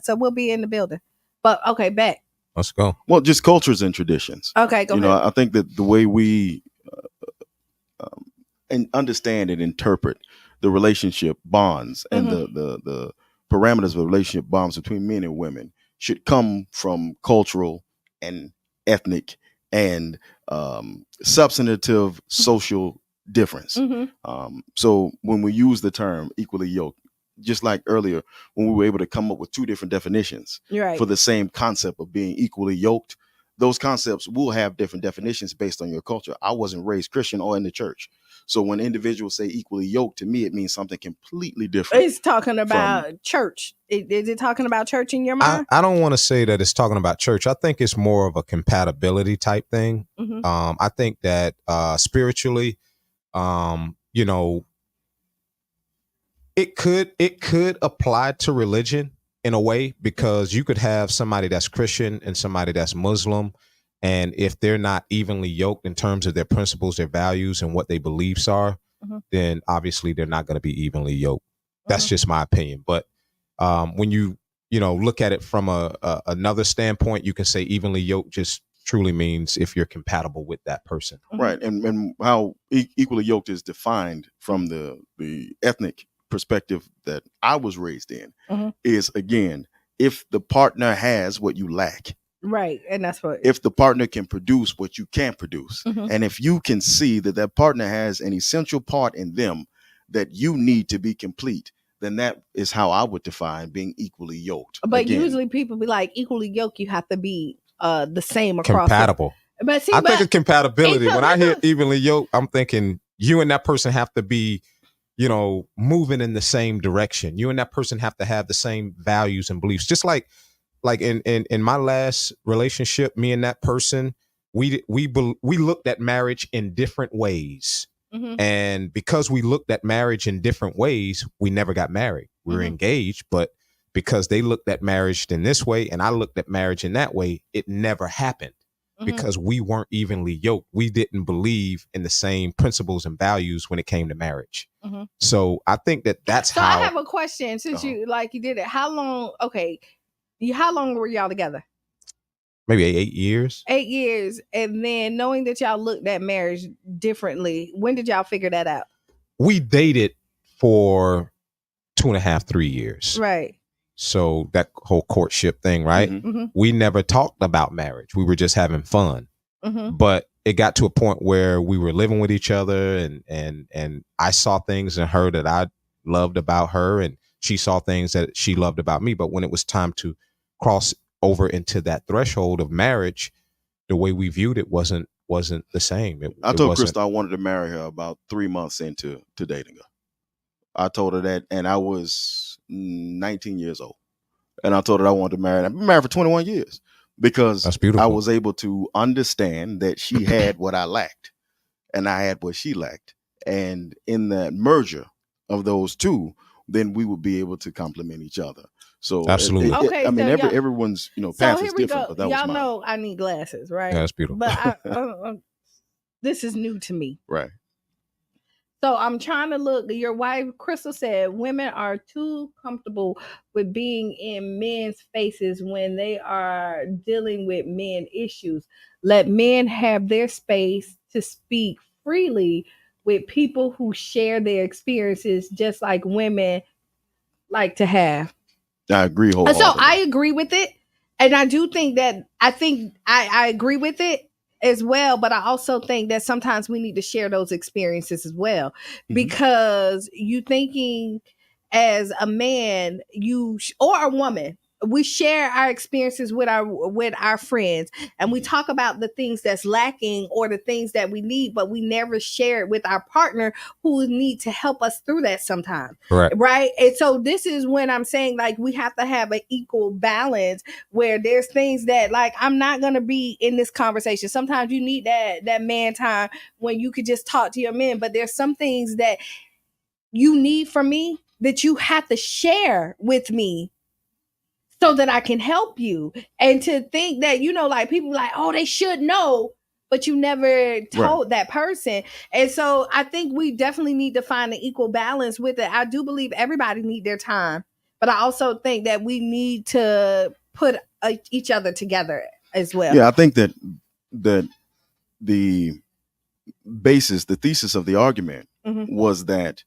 So we'll be in the building. But okay, back. Let's go. Well, just cultures and traditions. Okay, go ahead. I think that the way we and understand and interpret the relationship bonds and the parameters of relationship bonds between men and women should come from cultural and ethnic and substantive social difference. So when we use the term equally yoked, just like earlier when we were able to come up with two different definitions Right. for the same concept of being equally yoked. Those concepts will have different definitions based on your culture. I wasn't raised Christian or in the church. So when individuals say equally yoked, to me, it means something completely different. It's talking about church. Is it talking about church in your mind? I don't want to say that it's talking about church. I think it's more of a compatibility type thing. Mhm. I think that spiritually, you know, it could apply to religion in a way, because you could have somebody that's Christian and somebody that's Muslim, and if they're not evenly yoked in terms of their principles, their values, and what their beliefs are, then obviously they're not going to be evenly yoked. That's just my opinion. But when you look at it from another standpoint, you can say evenly yoked just truly means if you're compatible with that person. Right. And how equally yoked is defined from the ethnic perspective that I was raised in is, again, if the partner has what you lack. Right. And that's what, if the partner can produce what you can't produce, and if you can see that that partner has an essential part in them that you need to be complete, then that is how I would define being equally yoked. But Again, usually people be like, equally yoked, you have to be the same across compatible. But see, I think of compatibility. When I hear evenly yoked, I'm thinking you and that person have to be, moving in the same direction. You and that person have to have the same values and beliefs. Just like in my last relationship, me and that person, we looked at marriage in different ways. And because we looked at marriage in different ways, we never got married. We were engaged, but because they looked at marriage in this way and I looked at marriage in that way, it never happened. Because we weren't evenly yoked. We didn't believe in the same principles and values when it came to marriage. So I think that's so how. I have a question, since you did it. How long were y'all together? Maybe 8 years. 8 years. And then knowing that y'all looked at marriage differently, when did y'all figure that out? We dated for 2.5, 3 years. Right. So that whole courtship thing, right? We never talked about marriage. We were just having fun. But it got to a point where we were living with each other, and I saw things in her that I loved about her, and she saw things that she loved about me. But when it was time to cross over into that threshold of marriage, the way we viewed it wasn't the same. I told Crystal I wanted to marry her about 3 months into dating her. I told her that, and I was 19 years old. And I told her I wanted to marry her. I've been married for 21 years because I was able to understand that she had what I lacked and I had what she lacked. And in that merger of those two, then we would be able to complement each other. So absolutely. Everyone's path is different. But that y'all was know I need glasses, right? Yeah, that's beautiful. But this is new to me. Right. So I'm trying to look. Your wife, Crystal, said women are too comfortable with being in men's faces when they are dealing with men issues. Let men have their space to speak freely with people who share their experiences, just like women like to have. I agree wholeheartedly. So I agree with it. And I do think that I agree with it as well, but I also think that sometimes we need to share those experiences as well, because you thinking as a man, or a woman, we share our experiences with our friends, and we talk about the things that's lacking or the things that we need, but we never share it with our partner who need to help us through that sometimes. Right. And so this is when I'm saying, like, we have to have an equal balance where there's things that, like, I'm not going to be in this conversation. Sometimes you need that man time when you could just talk to your men, but there's some things that you need from me that you have to share with me so that I can help you. And to think that, like, people like, oh, they should know, but you never told that person. And so I think we definitely need to find an equal balance with it. I do believe everybody need their time, but I also think that we need to put each other together as well. Yeah, I think that the thesis of the argument was that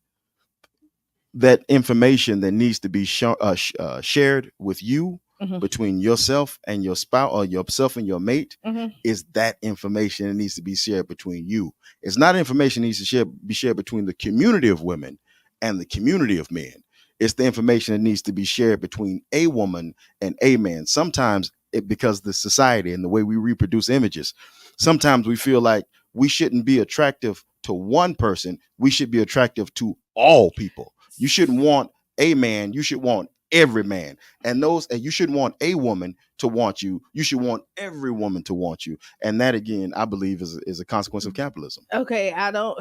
information that needs to be shared with you between yourself and your spouse, or yourself and your mate, is that information that needs to be shared between you. It's not information that needs to be shared between the community of women and the community of men. It's the information that needs to be shared between a woman and a man. Sometimes because the society and the way we reproduce images, sometimes we feel like we shouldn't be attractive to one person. We should be attractive to all people. You shouldn't want a man. You should want every man. And you shouldn't want a woman to want you. You should want every woman to want you. And that, again, I believe is a consequence of capitalism. Okay, I don't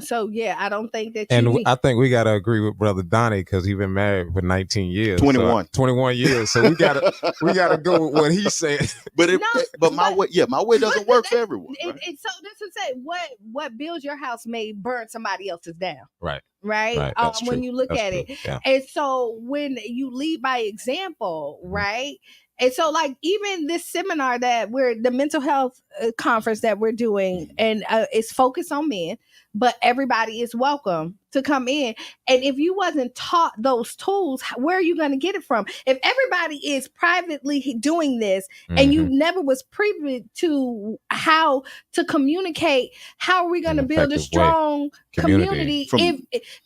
think that And I think we got to agree with Brother Donnie, because he's been married for 19 years. 21. 21 years. So we got to go with what he said. But my way doesn't work for everyone. Right? So this is it. What builds your house may burn somebody else's down. Right. Right. When you look at it. Yeah. And so when you lead by example, right? And so, like, even this seminar the mental health conference that we're doing, and it's focused on men, but everybody is welcome to come in. And if you wasn't taught those tools, where are you going to get it from? If everybody is privately doing this and you never was privy to how to communicate, how are we going to build a strong community?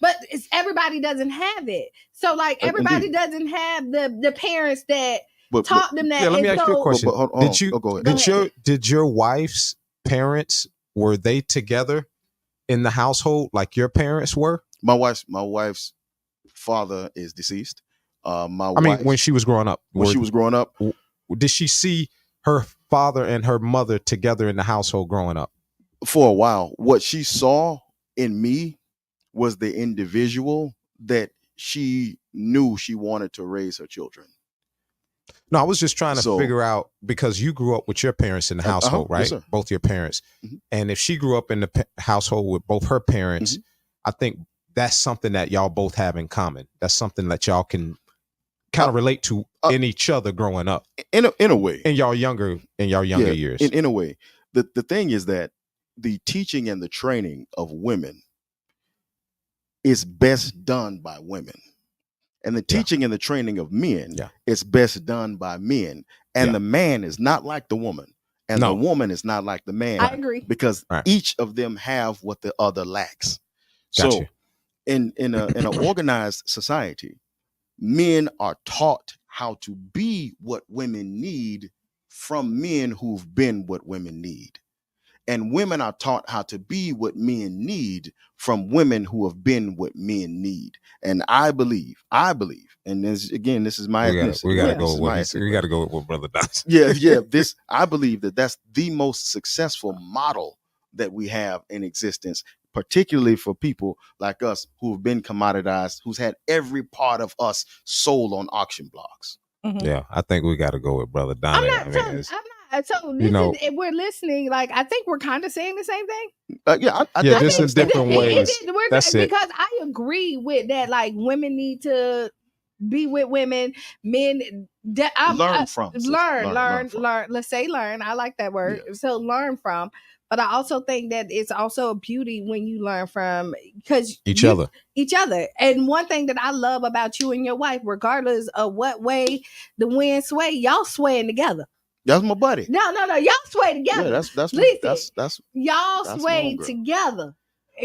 But everybody doesn't have it. So, like, everybody doesn't have the parents that taught them that. Yeah, let me ask you a question. Go ahead. Did your wife's parents, were they together in the household like your parents were? My wife's father is deceased. When she was growing up. Did she see her father and her mother together in the household growing up? For a while. What she saw in me was the individual that she knew she wanted to raise her children. No, I was just trying to figure out, because you grew up with your parents in the household, right? Yes, both your parents. Mm-hmm. And if she grew up in the household with both her parents, I think that's something that y'all both have in common. That's something that y'all can kind of relate to in each other growing up. In a way. In y'all younger years. In a way. The thing is that the teaching and the training of women is best done by women. And the teaching and the training of men is best done by men. And the man is not like the woman. And the woman is not like the man. I agree. Because each of them have what the other lacks. Gotcha. So in an organized society, men are taught how to be what women need from men who've been what women need. And women are taught how to be what men need from women who have been what men need. And I believe, and this is my ethnicity. We got to go with what Brother Dawson. Yeah. I believe that's the most successful model that we have in existence, particularly for people like us who have been commoditized, who's had every part of us sold on auction blocks. Mm-hmm. Yeah, I think we got to go with Brother Donnie. I'm not. So if we're listening, like, I think we're kind of saying the same thing. Just in different ways. That's it. Because I agree with that. Like, women need to be with women. Men learn from. Let's say learn. I like that word. Yeah. So learn from. But I also think that it's also a beauty when you learn from, because each other. And one thing that I love about you and your wife, regardless of what way the wind sway, y'all swaying together. That's my buddy. No, y'all sway together. Yeah, that's y'all sway together,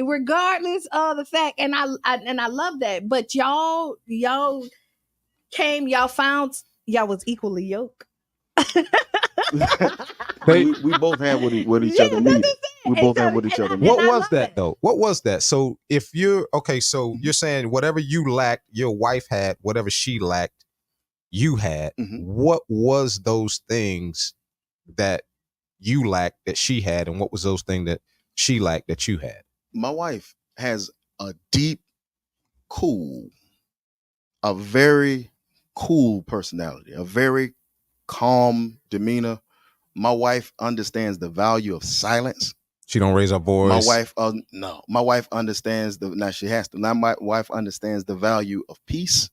regardless of the fact. And I love that. But y'all found y'all was equally yoked. we both have what each other need. We both have what each other need. What was that though? What was that? So if you're so you're saying whatever you lacked, your wife had. Whatever she lacked, you had. What was those things that you lacked that she had, and what was those things that she lacked that you had? My wife has a very cool personality, a very calm demeanor. My wife understands the value of silence. She don't raise her voice. My wife understands my wife understands the value of peace.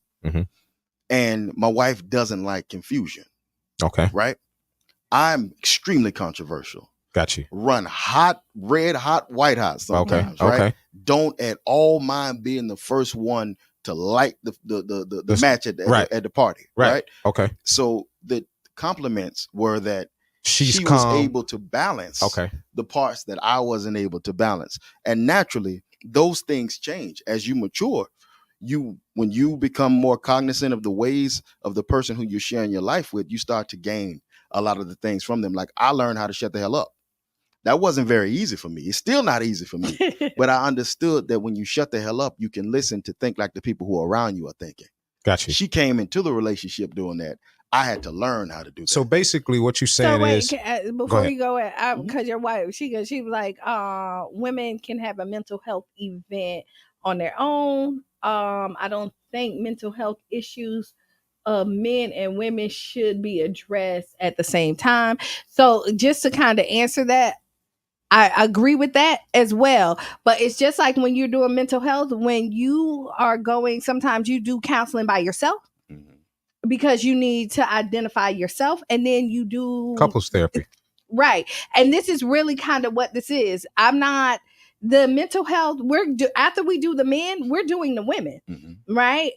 And my wife doesn't like confusion. Okay. Right? I'm extremely controversial. Got you. Run hot, red hot, white hot sometimes. Okay. Right? Don't at all mind being the first one to light the match at the party. Right? Okay. So the compliments were that she calm. Was able to balance the parts that I wasn't able to balance. And naturally, those things change as you mature. when you become more cognizant of the ways of the person who you're sharing your life with, you start to gain a lot of the things from them. Like, I learned how to shut the hell up. That wasn't very easy for me. It's still not easy for me. But I understood that when you shut the hell up, you can listen to think like the people who are around you are thinking. Gotcha. She came into the relationship doing that. I had to learn how to do that. So basically what you're saying is... before we go, because your wife, she was like, women can have a mental health event on their own. I don't think mental health issues of men and women should be addressed at the same time. So just to kind of answer that, I agree with that as well. But it's just like when you're doing mental health, when you are going, sometimes you do counseling by yourself because you need to identify yourself, and then you do couples therapy. Right. And this is really kind of what this is. I'm not the mental health. After we do the men, we're doing the women. Right.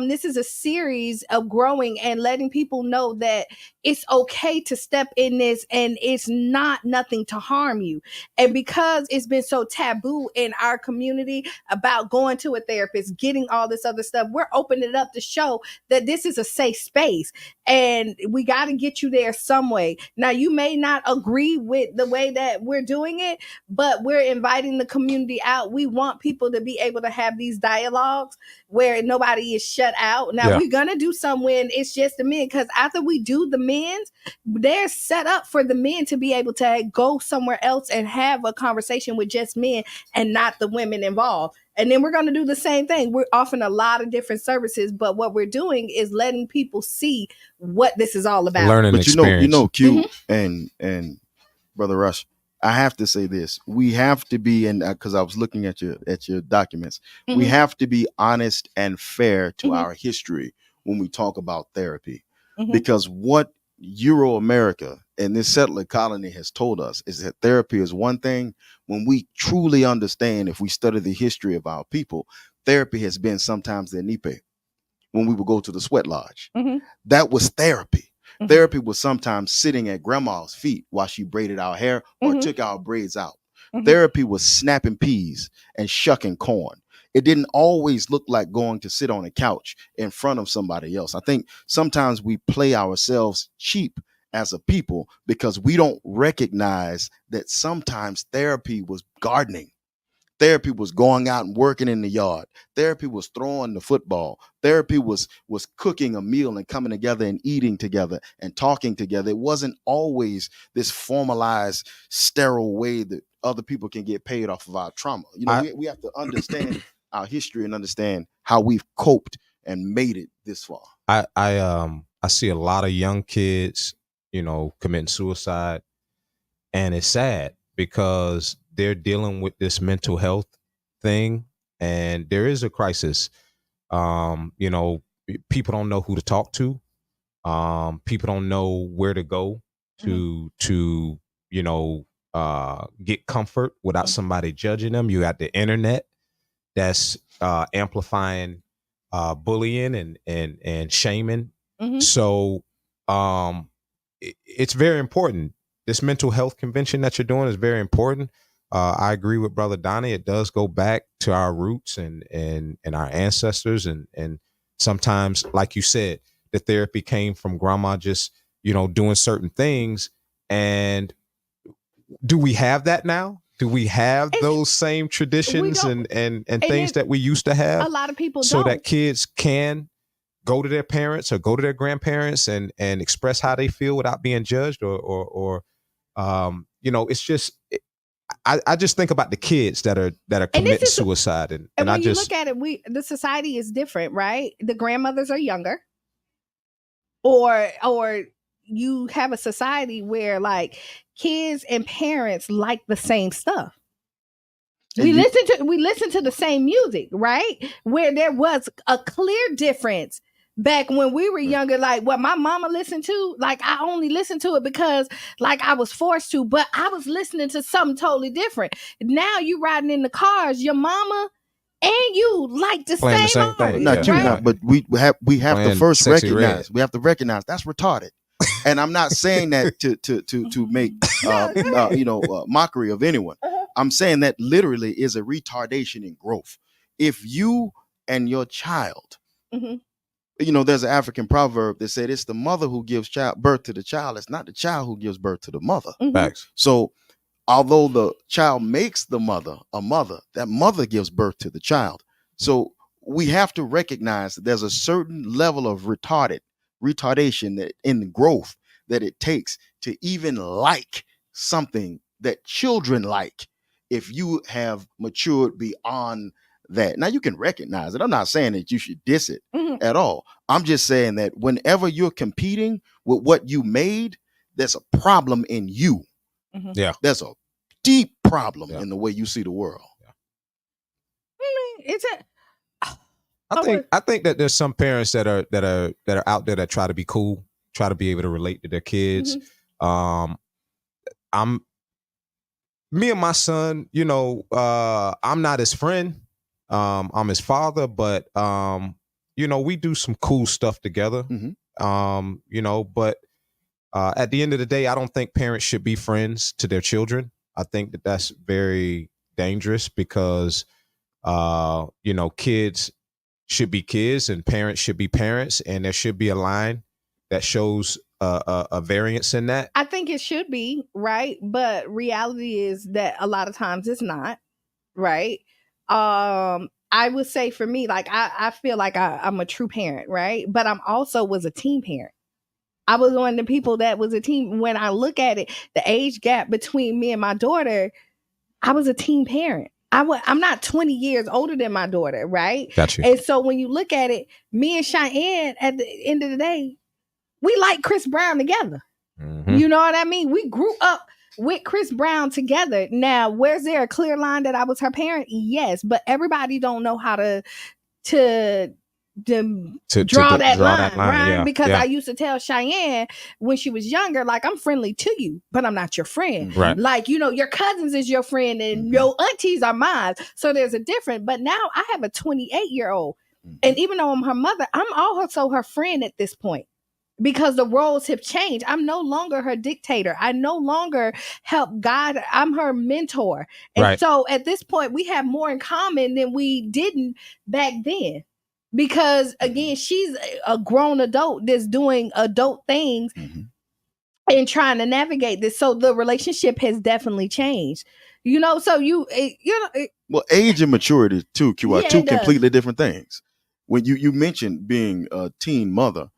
This is a series of growing and letting people know that it's okay to step in this, and it's not nothing to harm you. And because it's been so taboo in our community about going to a therapist, getting all this other stuff, we're opening it up to show that this is a safe space, and we got to get you there some way. Now, you may not agree with the way that we're doing it, but we're inviting the community out. We want people to be able to have these dialogues where nobody is shut out. Now, we're going to do some when it's just the men, because after we do the men's, they're set up for the men to be able to go somewhere else and have a conversation with just men and not the women involved. And then we're going to do the same thing. We're offering a lot of different services, but what we're doing is letting people see what this is all about. Learning but experience. You know, Q and Brother Rush, I have to say this. We have to be, and because I was looking at your documents, we have to be honest and fair to our history when we talk about therapy. Because what Euro America and this settler colony has told us is that therapy is one thing. When we truly understand, if we study the history of our people, therapy has been sometimes their nipe. When we would go to the sweat lodge, that was therapy. Therapy was sometimes sitting at grandma's feet while she braided our hair or took our braids out. Therapy was snapping peas and shucking corn. It didn't always look like going to sit on a couch in front of somebody else. I think sometimes we play ourselves cheap as a people because we don't recognize that sometimes therapy was gardening. Therapy was going out and working in the yard. Therapy was throwing the football. Therapy was cooking a meal and coming together and eating together and talking together. It wasn't always this formalized, sterile way that other people can get paid off of our trauma. You know, we have to understand our history and understand how we've coped and made it this far. I see a lot of young kids, you know, committing suicide, and it's sad because they're dealing with this mental health thing, and there is a crisis. You know, people don't know who to talk to. People don't know where to go to you know, get comfort without somebody judging them. You got the internet that's amplifying bullying and shaming. So it's very important. This mental health convention that you're doing is very important. I agree with Brother Donnie. It does go back to our roots and our ancestors. And sometimes, like you said, the therapy came from grandma just, you know, doing certain things. And do we have that now? Do we have those same traditions and things that we used to have? A lot of people so don't. that kids can go to their parents or go to their grandparents and express how they feel without being judged or you know, it's just, I just think about the kids that are committing suicide. And when I you just look at it, the society is different, right? The grandmothers are younger, or you have a society where like kids and parents like the same stuff. We listen to the same music, right? Where there was a clear difference back when we were younger, like what my mama listened to, like I only listened to it because like I was forced to, but I was listening to something totally different. Now you riding in the cars, your mama and you like the same thing. Not you, right? But we have to first recognize. Red. We have to recognize that's retarded. And I'm not saying that to make mockery of anyone. I'm saying that literally is a retardation in growth. If you and your child. Mm-hmm. You know, there's an African proverb that said it's the mother who gives birth to the child. It's not the child who gives birth to the mother. Mm-hmm. Facts. So although the child makes the mother a mother, that mother gives birth to the child. So we have to recognize that there's a certain level of retardation that in the growth that it takes to even like something that children like if you have matured beyond that. Now you can recognize it. I'm not saying that you should diss it at all. I'm just saying that whenever you're competing with what you made, there's a problem in you. Mm-hmm. Yeah. There's a deep problem in the way you see the world. I mean, it's a I think that there's some parents that are out there that try to be cool, try to be able to relate to their kids. Mm-hmm. Me and my son, you know, I'm not his friend. I'm his father, but you know, we do some cool stuff together. Mm-hmm. You know, but at the end of the day, I don't think parents should be friends to their children. I think that that's very dangerous because you know, kids should be kids and parents should be parents, and there should be a line that shows a variance in that. I think it should be, right? But reality is that a lot of times it's not, right? I would say for me, like I feel like I'm a true parent, right? But I'm also was a teen parent. I was one of the people that was a teen. When I look at it, the age gap between me and my daughter, I was a teen parent. I'm not 20 years older than my daughter, right? Gotcha. And so when you look at it, me and Cheyenne, at the end of the day, we like Chris Brown together. Mm-hmm. You know what I mean? We grew up with Chris Brown together. Now, where's there a clear line that I was her parent? Yes, but everybody don't know how to draw that line, right? Yeah, because I used to tell Cheyenne when she was younger, like, I'm friendly to you, but I'm not your friend. Right. Like, you know, your cousins is your friend and your aunties are mine. So there's a difference. But now I have a 28-year-old. And even though I'm her mother, I'm also her friend at this point. Because the roles have changed. I'm no longer her dictator. I no longer help guide. I'm her mentor. And so at this point, we have more in common than we didn't back then. Because again, she's a grown adult that's doing adult things and trying to navigate this. So the relationship has definitely changed. You know, so well, age and maturity too, Q, are two it does. completely different things. When you mentioned being a teen mother,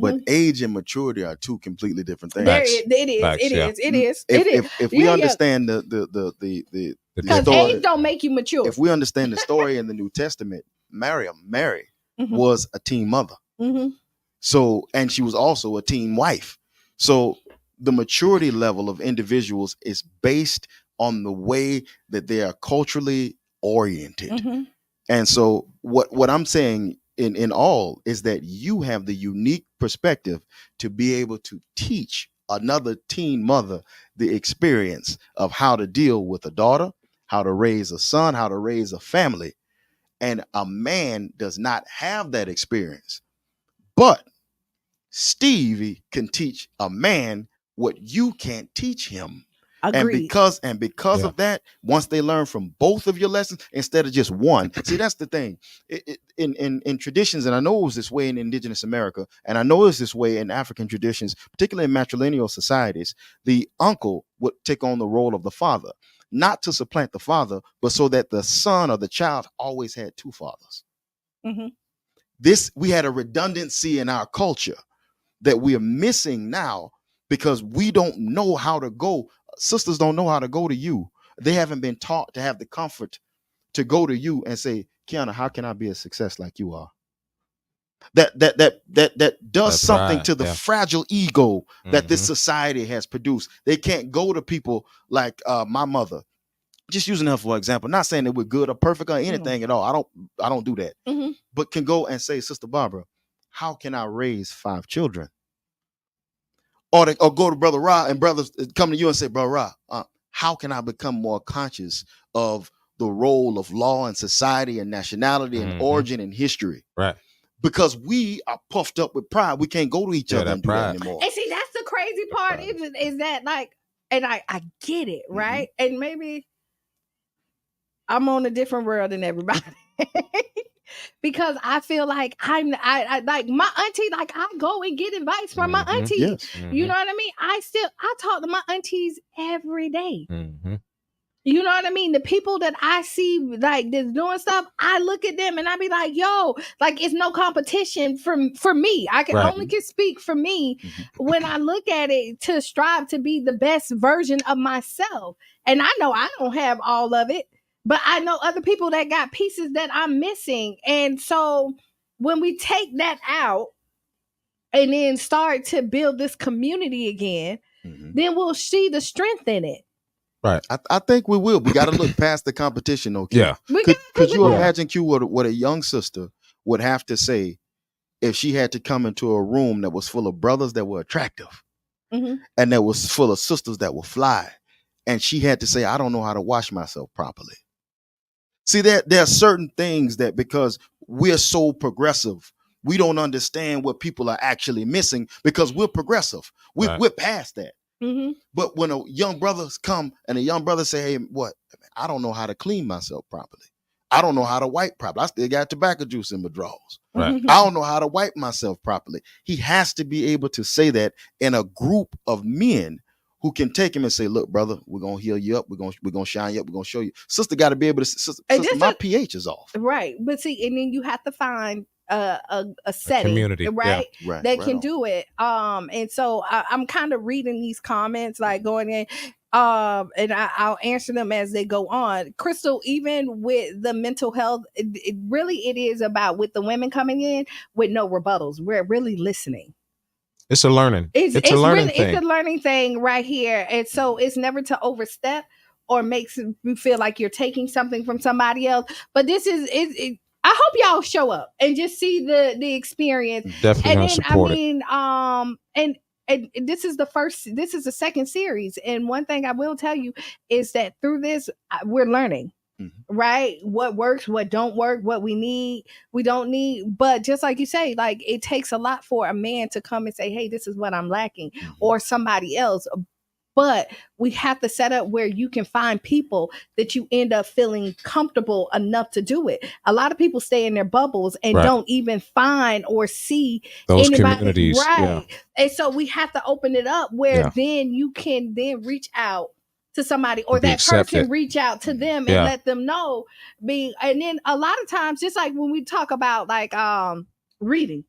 but age and maturity are two completely different things. It is. If we understand the because story, age don't make you mature. If we understand the story in the New Testament, Mary was a teen mother. So, and she was also a teen wife. So the maturity level of individuals is based on the way that they are culturally oriented. And so what I'm saying in all is that you have the unique perspective to be able to teach another teen mother the experience of how to deal with a daughter, how to raise a son, how to raise a family. And a man does not have that experience. But Stevie can teach a man what you can't teach him. Agreed. And because of that, once they learn from both of your lessons instead of just one. See, that's the thing. In traditions, and I know it was this way in indigenous America, and I know it's this way in African traditions, particularly in matrilineal societies, the uncle would take on the role of the father, not to supplant the father, but so that the son or the child always had two fathers. We had a redundancy in our culture that we are missing now because we don't know how to go. Sisters don't know how to go to you. They haven't been taught to have the comfort to go to you and say, Qiana, how can I be a success like you are? That does something to the fragile ego that this society has produced. They can't go to people like my mother. Just using her for example, not saying that we're good or perfect or anything at all. I don't do that. But can go and say, Sister Barbara, how can I raise 5 children? Or go to Brother Ra, and brothers come to you and say, Brother Ra, how can I become more conscious of the role of law and society and nationality and origin and history? Right. Because we are puffed up with pride. We can't go to each other and do that anymore. And see, that's the crazy part is that, like, and I get it, right? And maybe I'm on a different world than everybody. because I feel like I like my auntie, like I go and get advice from my auntie. Yes. You know what I mean? I talk to my aunties every day. Mm-hmm. You know what I mean? The people that I see like that's doing stuff, I look at them and I be like, yo, like it's no competition for me. I can only can speak for me when I look at it to strive to be the best version of myself. And I know I don't have all of it, but I know other people that got pieces that I'm missing. And so when we take that out and then start to build this community again, then we'll see the strength in it. Right. I think we will. We got to look past the competition, though. Q. Yeah. Could you imagine, Q, what a young sister would have to say if she had to come into a room that was full of brothers that were attractive and that was full of sisters that were fly, and she had to say, I don't know how to wash myself properly. See, there are certain things that because we're so progressive, we don't understand what people are actually missing because we're progressive. We're past that. But when a young brothers come and a young brother say, hey, what? I don't know how to clean myself properly. I don't know how to wipe properly. I still got tobacco juice in my drawers. Right. I don't know how to wipe myself properly. He has to be able to say that in a group of men who can take him and say, look, brother, we're going to heal you up. We're going to shine you up. We're going to show you. Sister got to be able to, sister, my pH is off. Right. But see, and then you have to find a setting, community, right? Right, That right can on. do it. And so I'm kind of reading these comments, like going in, and I'll answer them as they go on. Crystal, even with the mental health, it really is about with the women coming in with no rebuttals. We're really listening. It's a learning. It's a learning thing. It's a learning thing right here, and so it's never to overstep or makes you feel like you're taking something from somebody else. But this is it. I hope y'all show up and just see the experience. Definitely And then support it. and this is the second series. And one thing I will tell you is that through this, we're learning, right? What works, what don't work, what we need, we don't need. But just like you say, like it takes a lot for a man to come and say, hey, this is what I'm lacking, or somebody else. But we have to set up where you can find people that you end up feeling comfortable enough to do it. A lot of people stay in their bubbles and don't even find or see those anybody. communities. Right. Yeah. And so we have to open it up where then you can then reach out to somebody, or that person reach out to them and let them know. And then a lot of times, just like when we talk about like reading,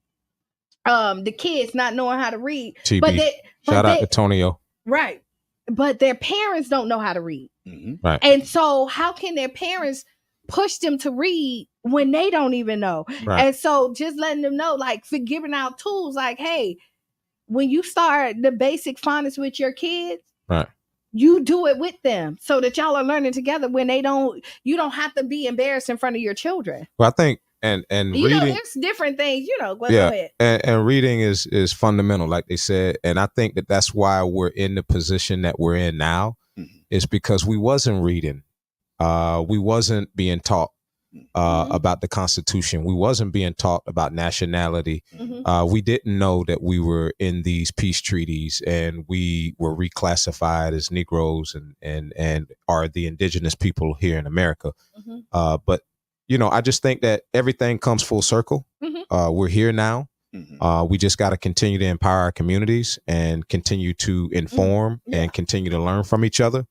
the kids not knowing how to read. TB. Shout out to Tonio. Right. But their parents don't know how to read. Right. And so how can their parents push them to read when they don't even know? Right. And so just letting them know, like for giving out tools, like, hey, when you start the basic phonics with your kids, you do it with them so that y'all are learning together when you don't have to be embarrassed in front of your children. Well, I think and you reading, know, there's different things, you know, go ahead. And reading is fundamental, like they said. And I think that's why we're in the position that we're in now, is because we wasn't reading. We wasn't being taught about the Constitution. We wasn't being taught about nationality. We didn't know that we were in these peace treaties and we were reclassified as Negroes and are the indigenous people here in America. But you know, I just think that everything comes full circle. We're here now. We just got to continue to empower our communities and continue to inform and continue to learn from each other.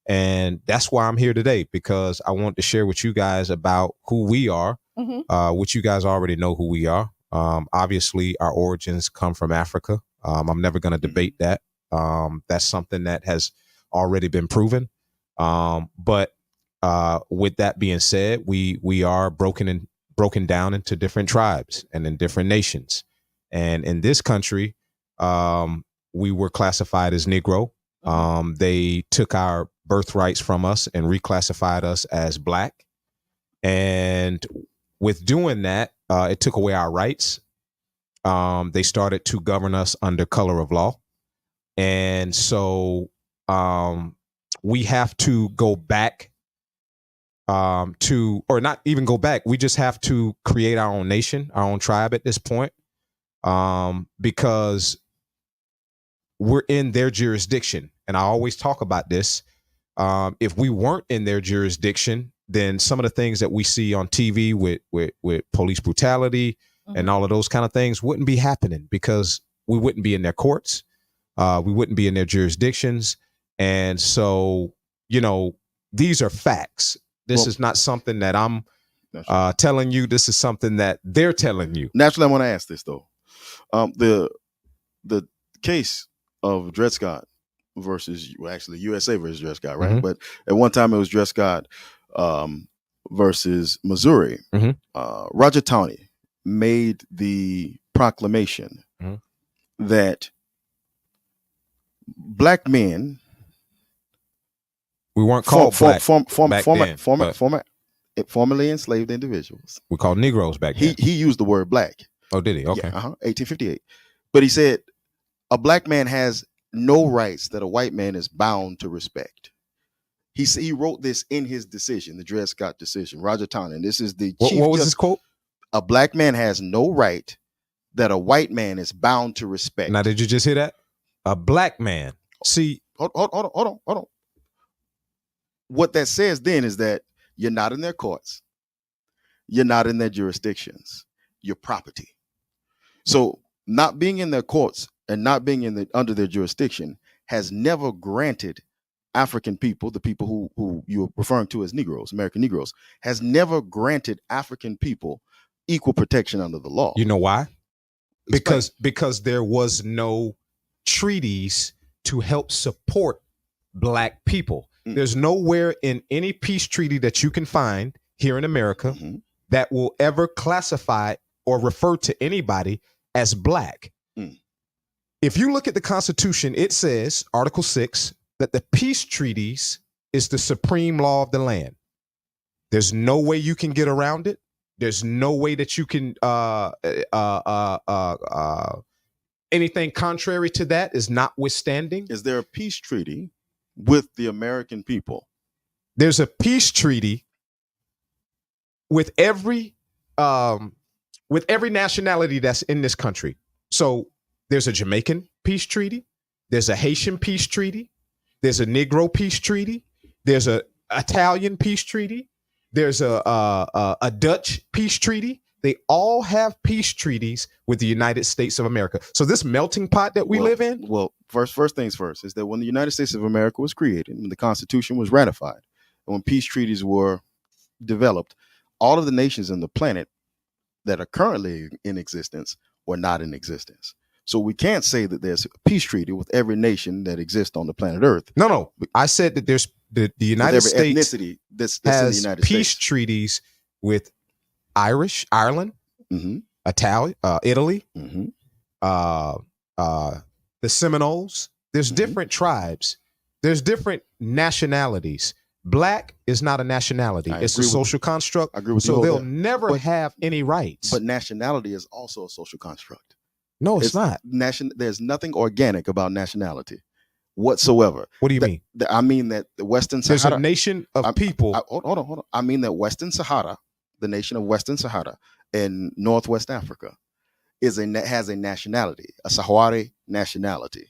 And that's why I'm here today, because I want to share with you guys about who we are, which you guys already know who we are. Obviously, our origins come from Africa. I'm never going to debate that. That's something that has already been proven. But with that being said, we are broken down into different tribes and in different nations. And in this country, we were classified as Negro. They took our birthrights from us and reclassified us as Black. And with doing that, it took away our rights. They started to govern us under color of law. And so we have to go back or not even go back. We just have to create our own nation, our own tribe at this point, because we're in their jurisdiction. And I always talk about this. If we weren't in their jurisdiction, then some of the things that we see on TV with police brutality and all of those kind of things wouldn't be happening, because we wouldn't be in their courts. We wouldn't be in their jurisdictions. And so, these are facts. This is not something that I'm telling you. This is something that they're telling you. Naturally, I want to ask this, though. The case of Dred Scott versus, actually USA versus Dred Scott, right? But at one time it was Dred Scott versus Missouri. Roger Taney made the proclamation that black men, we weren't called black formerly enslaved individuals. We called Negroes back then. He used the word black. Oh, did he? Okay. 1858. But he said a black man has no rights that a white man is bound to respect. He wrote this in his decision, the Dred Scott decision. Roger Taney. And this is the chief. What was his quote? A black man has no right that a white man is bound to respect. Now, did you just hear that? A black man. See, hold on. What that says then is that you're not in their courts. You're not in their jurisdictions. You're property. So not being in their courts and not being under their jurisdiction has never granted African people, the people who you're referring to as Negroes, American Negroes, has never granted African people equal protection under the law. You know why? Because there was no treaties to help support black people. There's nowhere in any peace treaty that you can find here in America that will ever classify or refer to anybody as black. If you look at the Constitution, it says, Article 6, that the peace treaties is the supreme law of the land. There's no way you can get around it. There's no way that you can anything contrary to that is notwithstanding. Is there a peace treaty with the American people? There's a peace treaty with every nationality that's in this country. So there's a Jamaican peace treaty. There's a Haitian peace treaty. There's a Negro peace treaty. There's a Italian peace treaty. There's a Dutch peace treaty. They all have peace treaties with the United States of America. So this melting pot that we live in. Well, first things first is that when the United States of America was created, when the Constitution was ratified, and when peace treaties were developed, all of the nations on the planet that are currently in existence were not in existence. So we can't say that there's a peace treaty with every nation that exists on the planet Earth. No. I said that there's the United States ethnicity that's has in the United peace States. treaties with Ireland, Italy, the Seminoles. There's different tribes. There's different nationalities. Black is not a nationality. It's a social construct. I agree with you. So they'll never have any rights. But nationality is also a social construct. No, it's not. There's nothing organic about nationality whatsoever. What do you mean? I mean that the Western Sahara. There's a nation of people. Hold on. I mean that Western Sahara, the nation of Western Sahara in Northwest Africa, has a nationality, a Sahrawi nationality.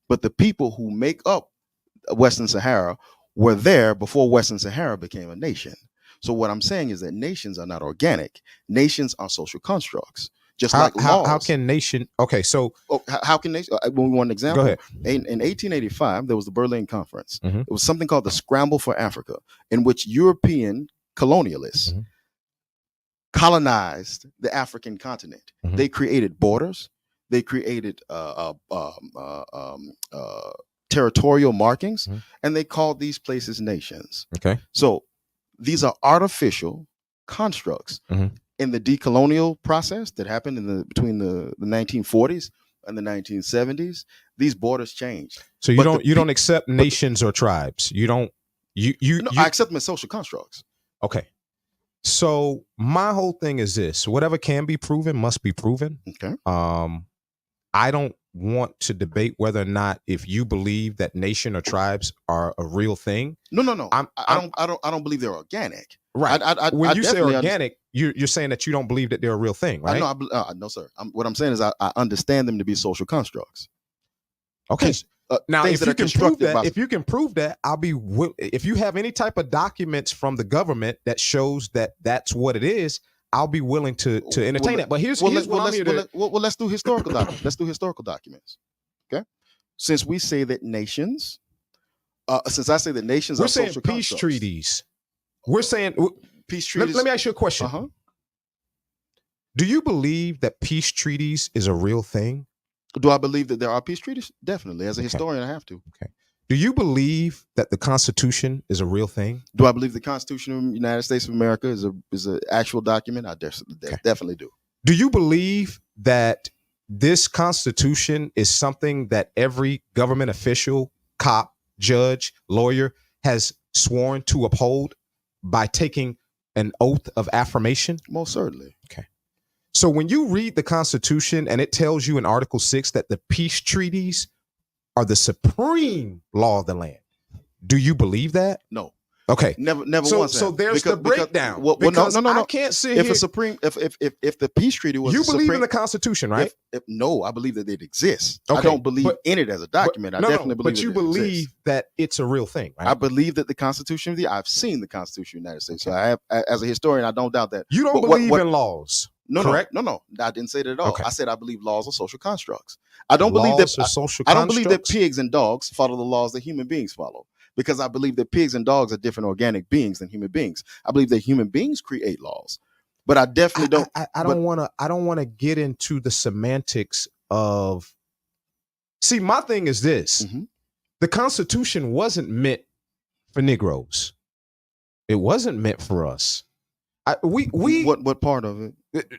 But the people who make up Western Sahara were there before Western Sahara became a nation. So what I'm saying is that nations are not organic. Nations are social constructs. Just like laws. How can nation? Okay, so how can nation? When we want an example, go ahead. In 1885, there was the Berlin Conference. It was something called the Scramble for Africa, in which European colonialists colonized the African continent. They created borders. They created territorial markings, and they called these places nations. Okay. So these are artificial constructs. In the decolonial process that happened between the 1940s and the 1970s, these borders changed. So you don't accept nations or tribes. You don't. I accept them as social constructs. Okay. So my whole thing is this: whatever can be proven must be proven. Okay. I don't want to debate whether or not if you believe that nation or tribes are a real thing. No. I don't believe they're organic. Right. When you say organic, you're saying that you don't believe that they're a real thing, right? No, sir. What I'm saying is I understand them to be social constructs. Okay. Now, things if that you are can prove constructed that, by. if you can prove that, I'll be. If you have any type of documents from the government that shows that that's what it is, I'll be willing to entertain that. But here's what I'm here to. Let's do historical documents. Let's do historical documents. Okay. Since we say that nations, since I say that nations We're are saying social peace constructs. treaties. We're saying Peace treaties. Let me ask you a question. Do you believe that peace treaties is a real thing? Do I believe that there are peace treaties? Definitely. As a historian, I have to. Okay. Do you believe that the Constitution is a real thing? Do I believe the Constitution of the United States of America is an actual document? I definitely do. Do you believe that this Constitution is something that every government official, cop, judge, lawyer has sworn to uphold by taking an oath of affirmation? Most certainly. Okay. So when you read the Constitution and it tells you in Article 6 that the peace treaties are the supreme law of the land, do you believe that? No. Okay. Never once. So there's the breakdown. No. I can't sit here. If the peace treaty was you believe in the Constitution, right? No, I believe that it exists. Okay, I don't believe in it as a document. I definitely believe. But you believe that it's a real thing, right? I believe that the Constitution I've seen the Constitution of the United States. So I have, as a historian, I don't doubt that. You don't believe in laws. No, correct? No. I didn't say that at all. Okay. I said I believe laws are social constructs. I don't believe that I don't believe that pigs and dogs follow the laws that human beings follow, because I believe that pigs and dogs are different organic beings than human beings. I believe that human beings create laws, but I definitely don't. I don't want to get into the semantics of. See, my thing is this: the Constitution wasn't meant for Negroes. It wasn't meant for us. What part of it?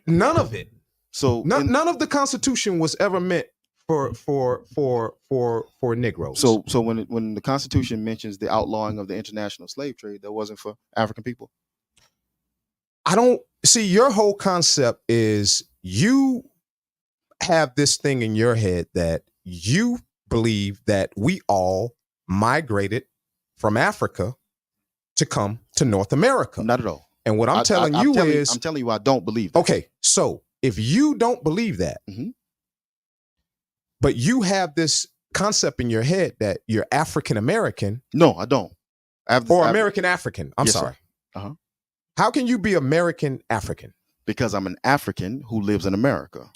None of it. So none of the Constitution was ever meant for Negroes. So when the Constitution mentions the outlawing of the international slave trade, that wasn't for African people. I don't see, your whole concept is you have this thing in your head that you believe that we all migrated from Africa to come to North America. Not at all. And what I'm telling you is, I'm telling you, I don't believe that. Okay, so if you don't believe that, but you have this concept in your head that you're African American. No, I don't. American African. I'm sorry. Sir. How can you be American African? Because I'm an African who lives in America.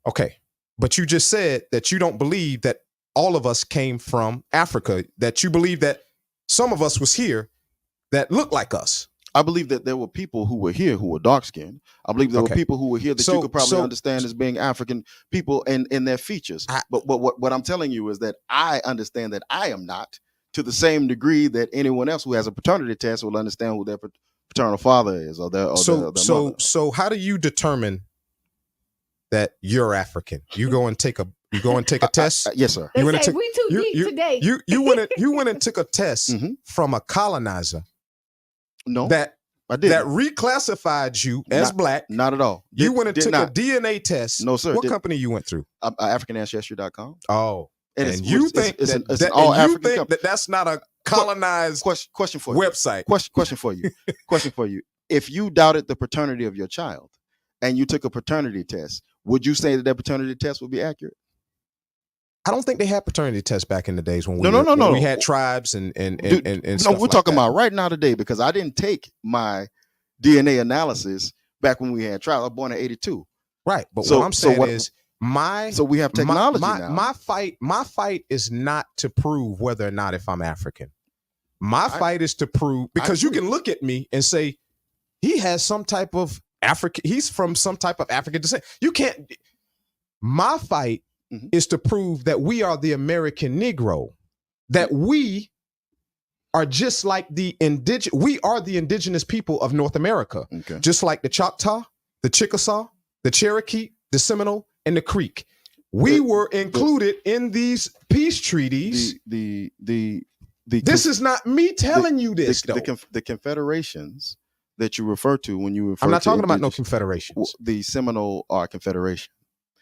Okay, but you just said that you don't believe that all of us came from Africa, that you believe that some of us was here that looked like us. I believe that there were people who were here who were dark skinned. I believe there were people who were here that you could probably understand as being African people and in their features. But what I'm telling you is that I understand that I am not, to the same degree that anyone else who has a paternity test will understand who their paternal father is or their mother. So how do you determine that you're African? You go and take a test? Yes, sir. We too deep today. You went and took a test from a colonizer. No, that I did. That reclassified you as black. Not at all. You went and took a DNA test. No, sir. What company you went through? AfricanAncestry.com. Oh, and you think it's an all African company. That's not a colonized question for website. Question for you. Question for you. If you doubted the paternity of your child and you took a paternity test, would you say that paternity test would be accurate? I don't think they had paternity tests back in the days when we had tribes and no, we're talking about right now today, because I didn't take my DNA analysis back when we had tribes. I was born in 82. Right. But what I'm saying is we have technology now. My fight is not to prove whether or not if I'm African. My fight is to prove, because you can look at me and say he has some type of he's from some type of African descent. You can't. My fight is to prove that we are the American Negro, that we are just like we are the indigenous people of North America, just like the Choctaw, the Chickasaw, the Cherokee, the Seminole, and the Creek. We were included in these peace treaties. This is not me telling you this, though. The confederations that you refer to when you refer I'm not to talking about no confederations. The Seminole are a confederation.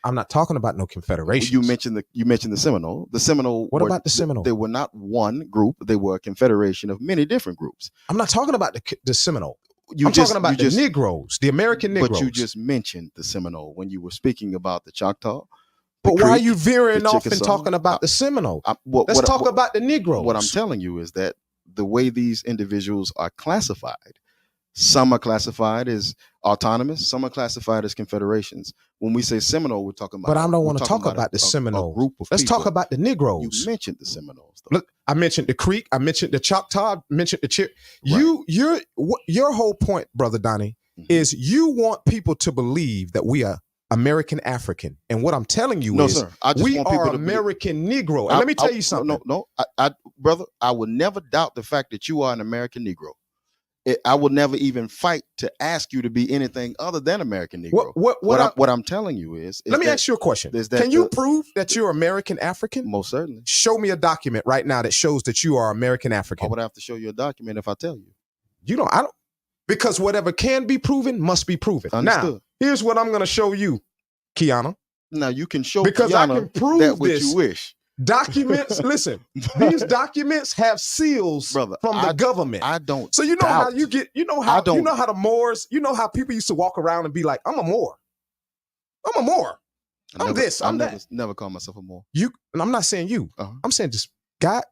I'm not talking about no confederation. You mentioned the Seminole. The Seminole. What about the Seminole? They were not one group. They were a confederation of many different groups. I'm not talking about the Seminole. I'm talking about the Negroes, the American Negroes. But you just mentioned the Seminole when you were speaking about the Choctaw. But Creek, why are you veering the off and Chickasaw. talking about the Seminole? Let's talk about the Negroes. What I'm telling you is that the way these individuals are classified, some are classified as autonomous, some are classified as confederations. When we say Seminole, we're talking about. But I don't want to talk about the Seminoles. Group of Let's people. talk about the Negroes. You mentioned the Seminoles, though. Look, I mentioned the Creek. I mentioned the Choctaw. I mentioned the Chip. Right. Your whole point, Brother Donnie, is you want people to believe that we are American African. And what I'm telling you is sir. I just we want people are to American Negro. And let me tell you something. Brother, I will never doubt the fact that you are an American Negro. I will never even fight to ask you to be anything other than American Negro. What I'm telling you is let me ask you a question. Can you prove that you're American African? Most certainly. Show me a document right now that shows that you are American African. I would have to show you a document if I tell you. I don't. Because whatever can be proven must be proven. Understood. Now, here's what I'm going to show you, Qiana. Now, you can show because Qiana I can prove that what this. you wish. Documents, listen, these documents have seals from the government. I don't. So you know how you get, you know how the Moors, you know how people used to walk around and be like, I'm a Moor. I'm a Moor. I'm that. Never call myself a Moor. And I'm not saying you. Uh-huh. I'm saying just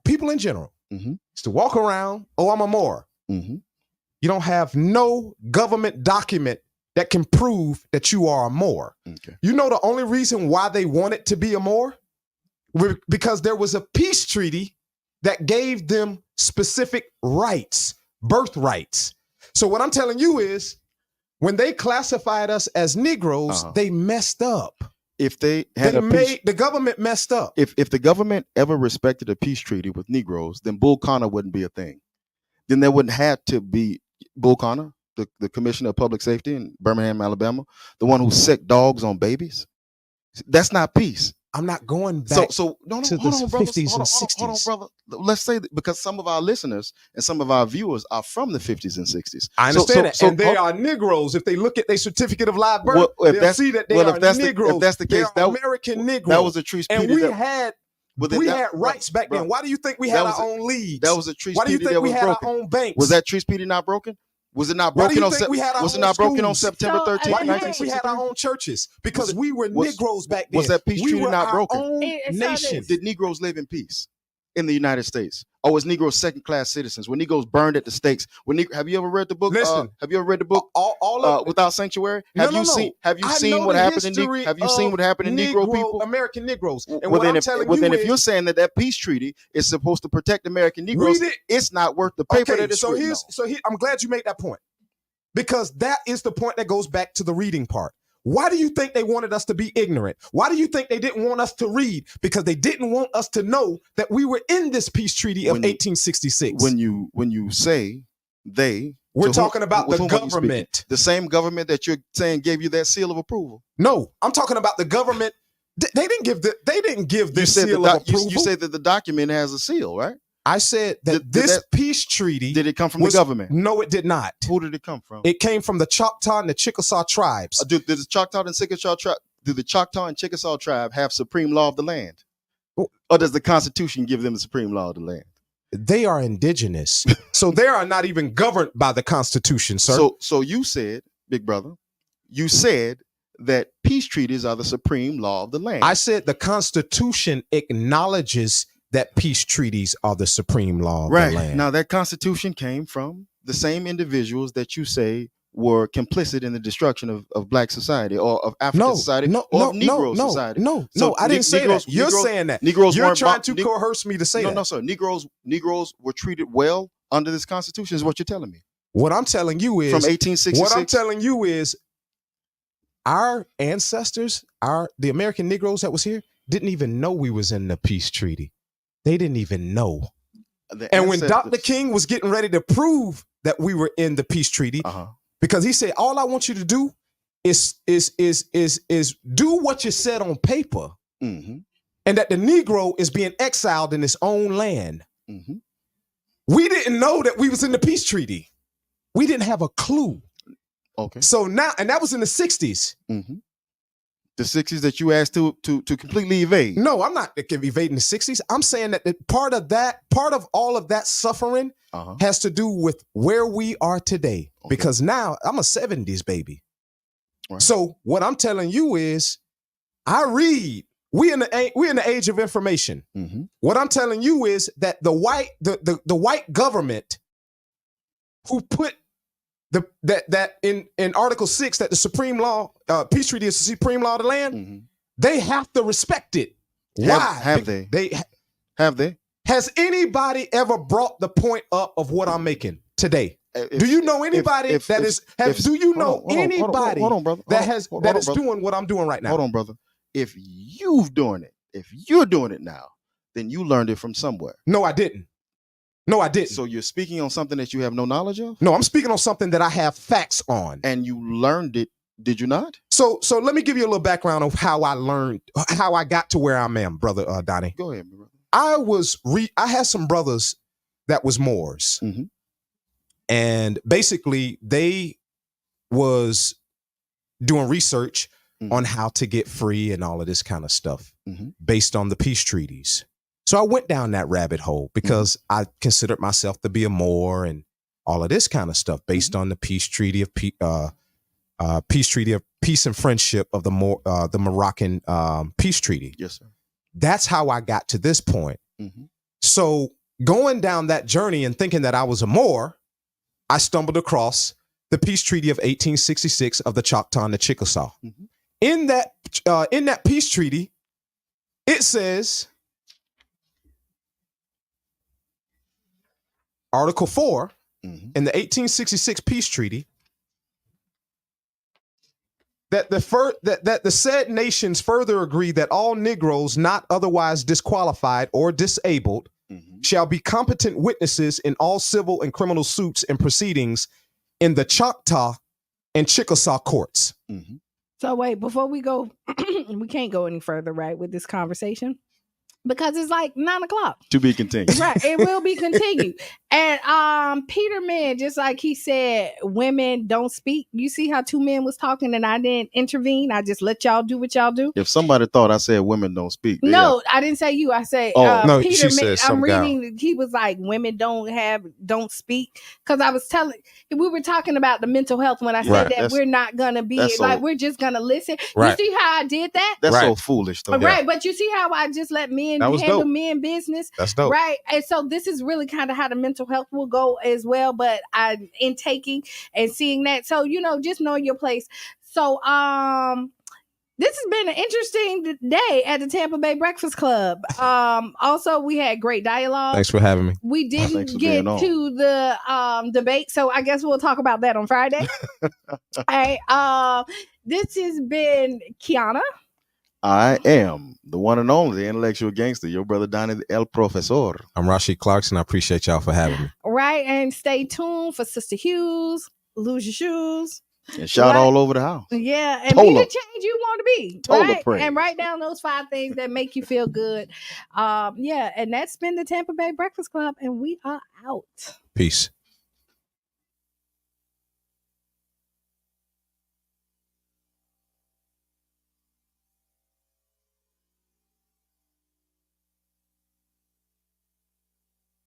people in general. Mm-hmm. Used to walk around, I'm a Moor. Mm-hmm. You don't have no government document that can prove that you are a Moor. Okay. You know the only reason why they wanted to be a Moor? Because there was a peace treaty that gave them specific rights, birthrights. So what I'm telling you is, when they classified us as Negroes, they messed up. If they had the government messed up. If the government ever respected a peace treaty with Negroes, then Bull Connor wouldn't be a thing. Then there wouldn't have to be Bull Connor, the Commissioner of Public Safety in Birmingham, Alabama, the one who sicked dogs on babies. That's not peace. I'm not going back to the 50s and 60s. Hold on, brother. Let's say that because some of our listeners and some of our viewers are from the 50s and 60s. I understand that. And they are Negroes. If they look at their certificate of live birth, they'll see that they are Negroes. If that's the case, they are American Negroes. That was a treaty. And we had rights back then. Why do you think we had our own leagues? That was a treaty. Why do you think we had broken? Our own banks? Was that treaty not broken? Was it not broken on September 13th? Why do you think we had our own churches? Because we were Negroes back then. Was that peace treaty not broken? Own nation. Did Negroes live in peace in the United States? Or was Negroes second-class citizens? Were Negroes burned at the stakes? Have you ever read the book? Listen, have you ever read the book Without Sanctuary? Have you seen what happened in Negro people? American Negroes. And if you're saying that peace treaty is supposed to protect American Negroes, it's not worth the paper that it's written on. I'm glad you made that point. Because that is the point that goes back to the reading part. Why do you think they wanted us to be ignorant? Why do you think they didn't want us to read? Because they didn't want us to know that we were in this peace treaty of 1866. When you say they, we're talking about the government. The same government that you're saying gave you that seal of approval. No, I'm talking about the government. They didn't give this seal of approval. You said that the document has a seal, right? I said that this peace treaty... Did it come from the government? No, it did not. Who did it come from? It came from the Choctaw and the Chickasaw tribes. Do the Choctaw and Chickasaw tribe have supreme law of the land? Or does the Constitution give them the supreme law of the land? They are indigenous. So they are not even governed by the Constitution, sir. So you said, big brother, you said that peace treaties are the supreme law of the land. I said the Constitution acknowledges that peace treaties are the supreme law of the land. Now, that Constitution came from the same individuals that you say were complicit in the destruction of Black society or of African society or of Negro society. No, I didn't say that. You're saying that. You're trying to coerce me to say that. No, sir. Negroes were treated well under this Constitution is what you're telling me. What I'm telling you is... From 1866? What I'm telling you is our ancestors, the American Negroes that was here, didn't even know we was in the peace treaty. They didn't even know. And when Dr. King was getting ready to prove that we were in the peace treaty, because he said, all I want you to do is do what you said on paper, and that the Negro is being exiled in his own land. We didn't know that we was in the peace treaty. We didn't have a clue. Okay. So now, and that was in the 60s. The 60s that you asked to completely evade. No, I'm not evading the 60s. I'm saying that part of all of that suffering has to do with where we are today. Okay. Because now I'm a 70s baby. Right. So what I'm telling you is I read we in the age of information. Mm-hmm. What I'm telling you is that the white government who put that in Article 6 that the Supreme Law, Peace Treaty is the supreme law of the land, Mm-hmm. they have to respect it. Why? Have they? Have they? Has anybody ever brought the point up of what I'm making today? Do you know anybody that is doing what I'm doing right now? Hold on, brother. If you're doing it now, then you learned it from somewhere. No, I didn't. So you're speaking on something that you have no knowledge of? No, I'm speaking on something that I have facts on. And you learned it, did you not? So let me give you a little background of how I got to where I am, brother Donnie. Go ahead, brother. I had some brothers that was Moors. Mm-hmm. And basically they was doing research on how to get free and all of this kind of stuff based on the peace treaties. So I went down that rabbit hole because I considered myself to be a Moor and all of this kind of stuff based on the peace treaty of peace and friendship of the Moroccan peace treaty. Yes, sir. That's how I got to this point. Mm-hmm. So going down that journey and thinking that I was a Moor, I stumbled across the peace treaty of 1866 of the Choctaw and the Chickasaw. Mm-hmm. In that peace treaty, it says, Article 4 in the 1866 peace treaty, that the said nations further agree that all Negroes not otherwise disqualified or disabled shall be competent witnesses in all civil and criminal suits and proceedings in the Choctaw and Chickasaw courts. Mm-hmm. So wait, before we go, we can't go any further, right, with this conversation? Because it's like 9:00. To be continued. Right. It will be continued. And Peterman, just like he said, women don't speak. You see how two men was talking and I didn't intervene. I just let y'all do what y'all do. If somebody thought I said women don't speak. No, I didn't say you. I say no, Peterman. I'm reading. He was like, women don't speak. Because I was we were talking about the mental health when I said that we're not gonna be like we're just gonna listen. Right. You see how I did that? That's so foolish though. Right. But you see how I just let men handle men business. That's dope. Right. And so this is really kind of how the mental health will go as well. But I'm intaking and seeing that. So, just know your place. So this has been an interesting day at the Tampa Bay Breakfast Club. Also, we had great dialogue. Thanks for having me. We didn't get to the debate, so I guess we'll talk about that on Friday. All right. This has been Qiana. I am the one and only, the intellectual gangster, your brother Donnie El Profesor. I'm Rashid Clarkson. I appreciate y'all for having me. Right, and stay tuned for Sister Hughes, Lose Your Shoes. And shout all over the house. Yeah, and be the change you want to be. Right? Praise. And write down those 5 things that make you feel good. And that's been the Tampa Bay Breakfast Club, and we are out. Peace.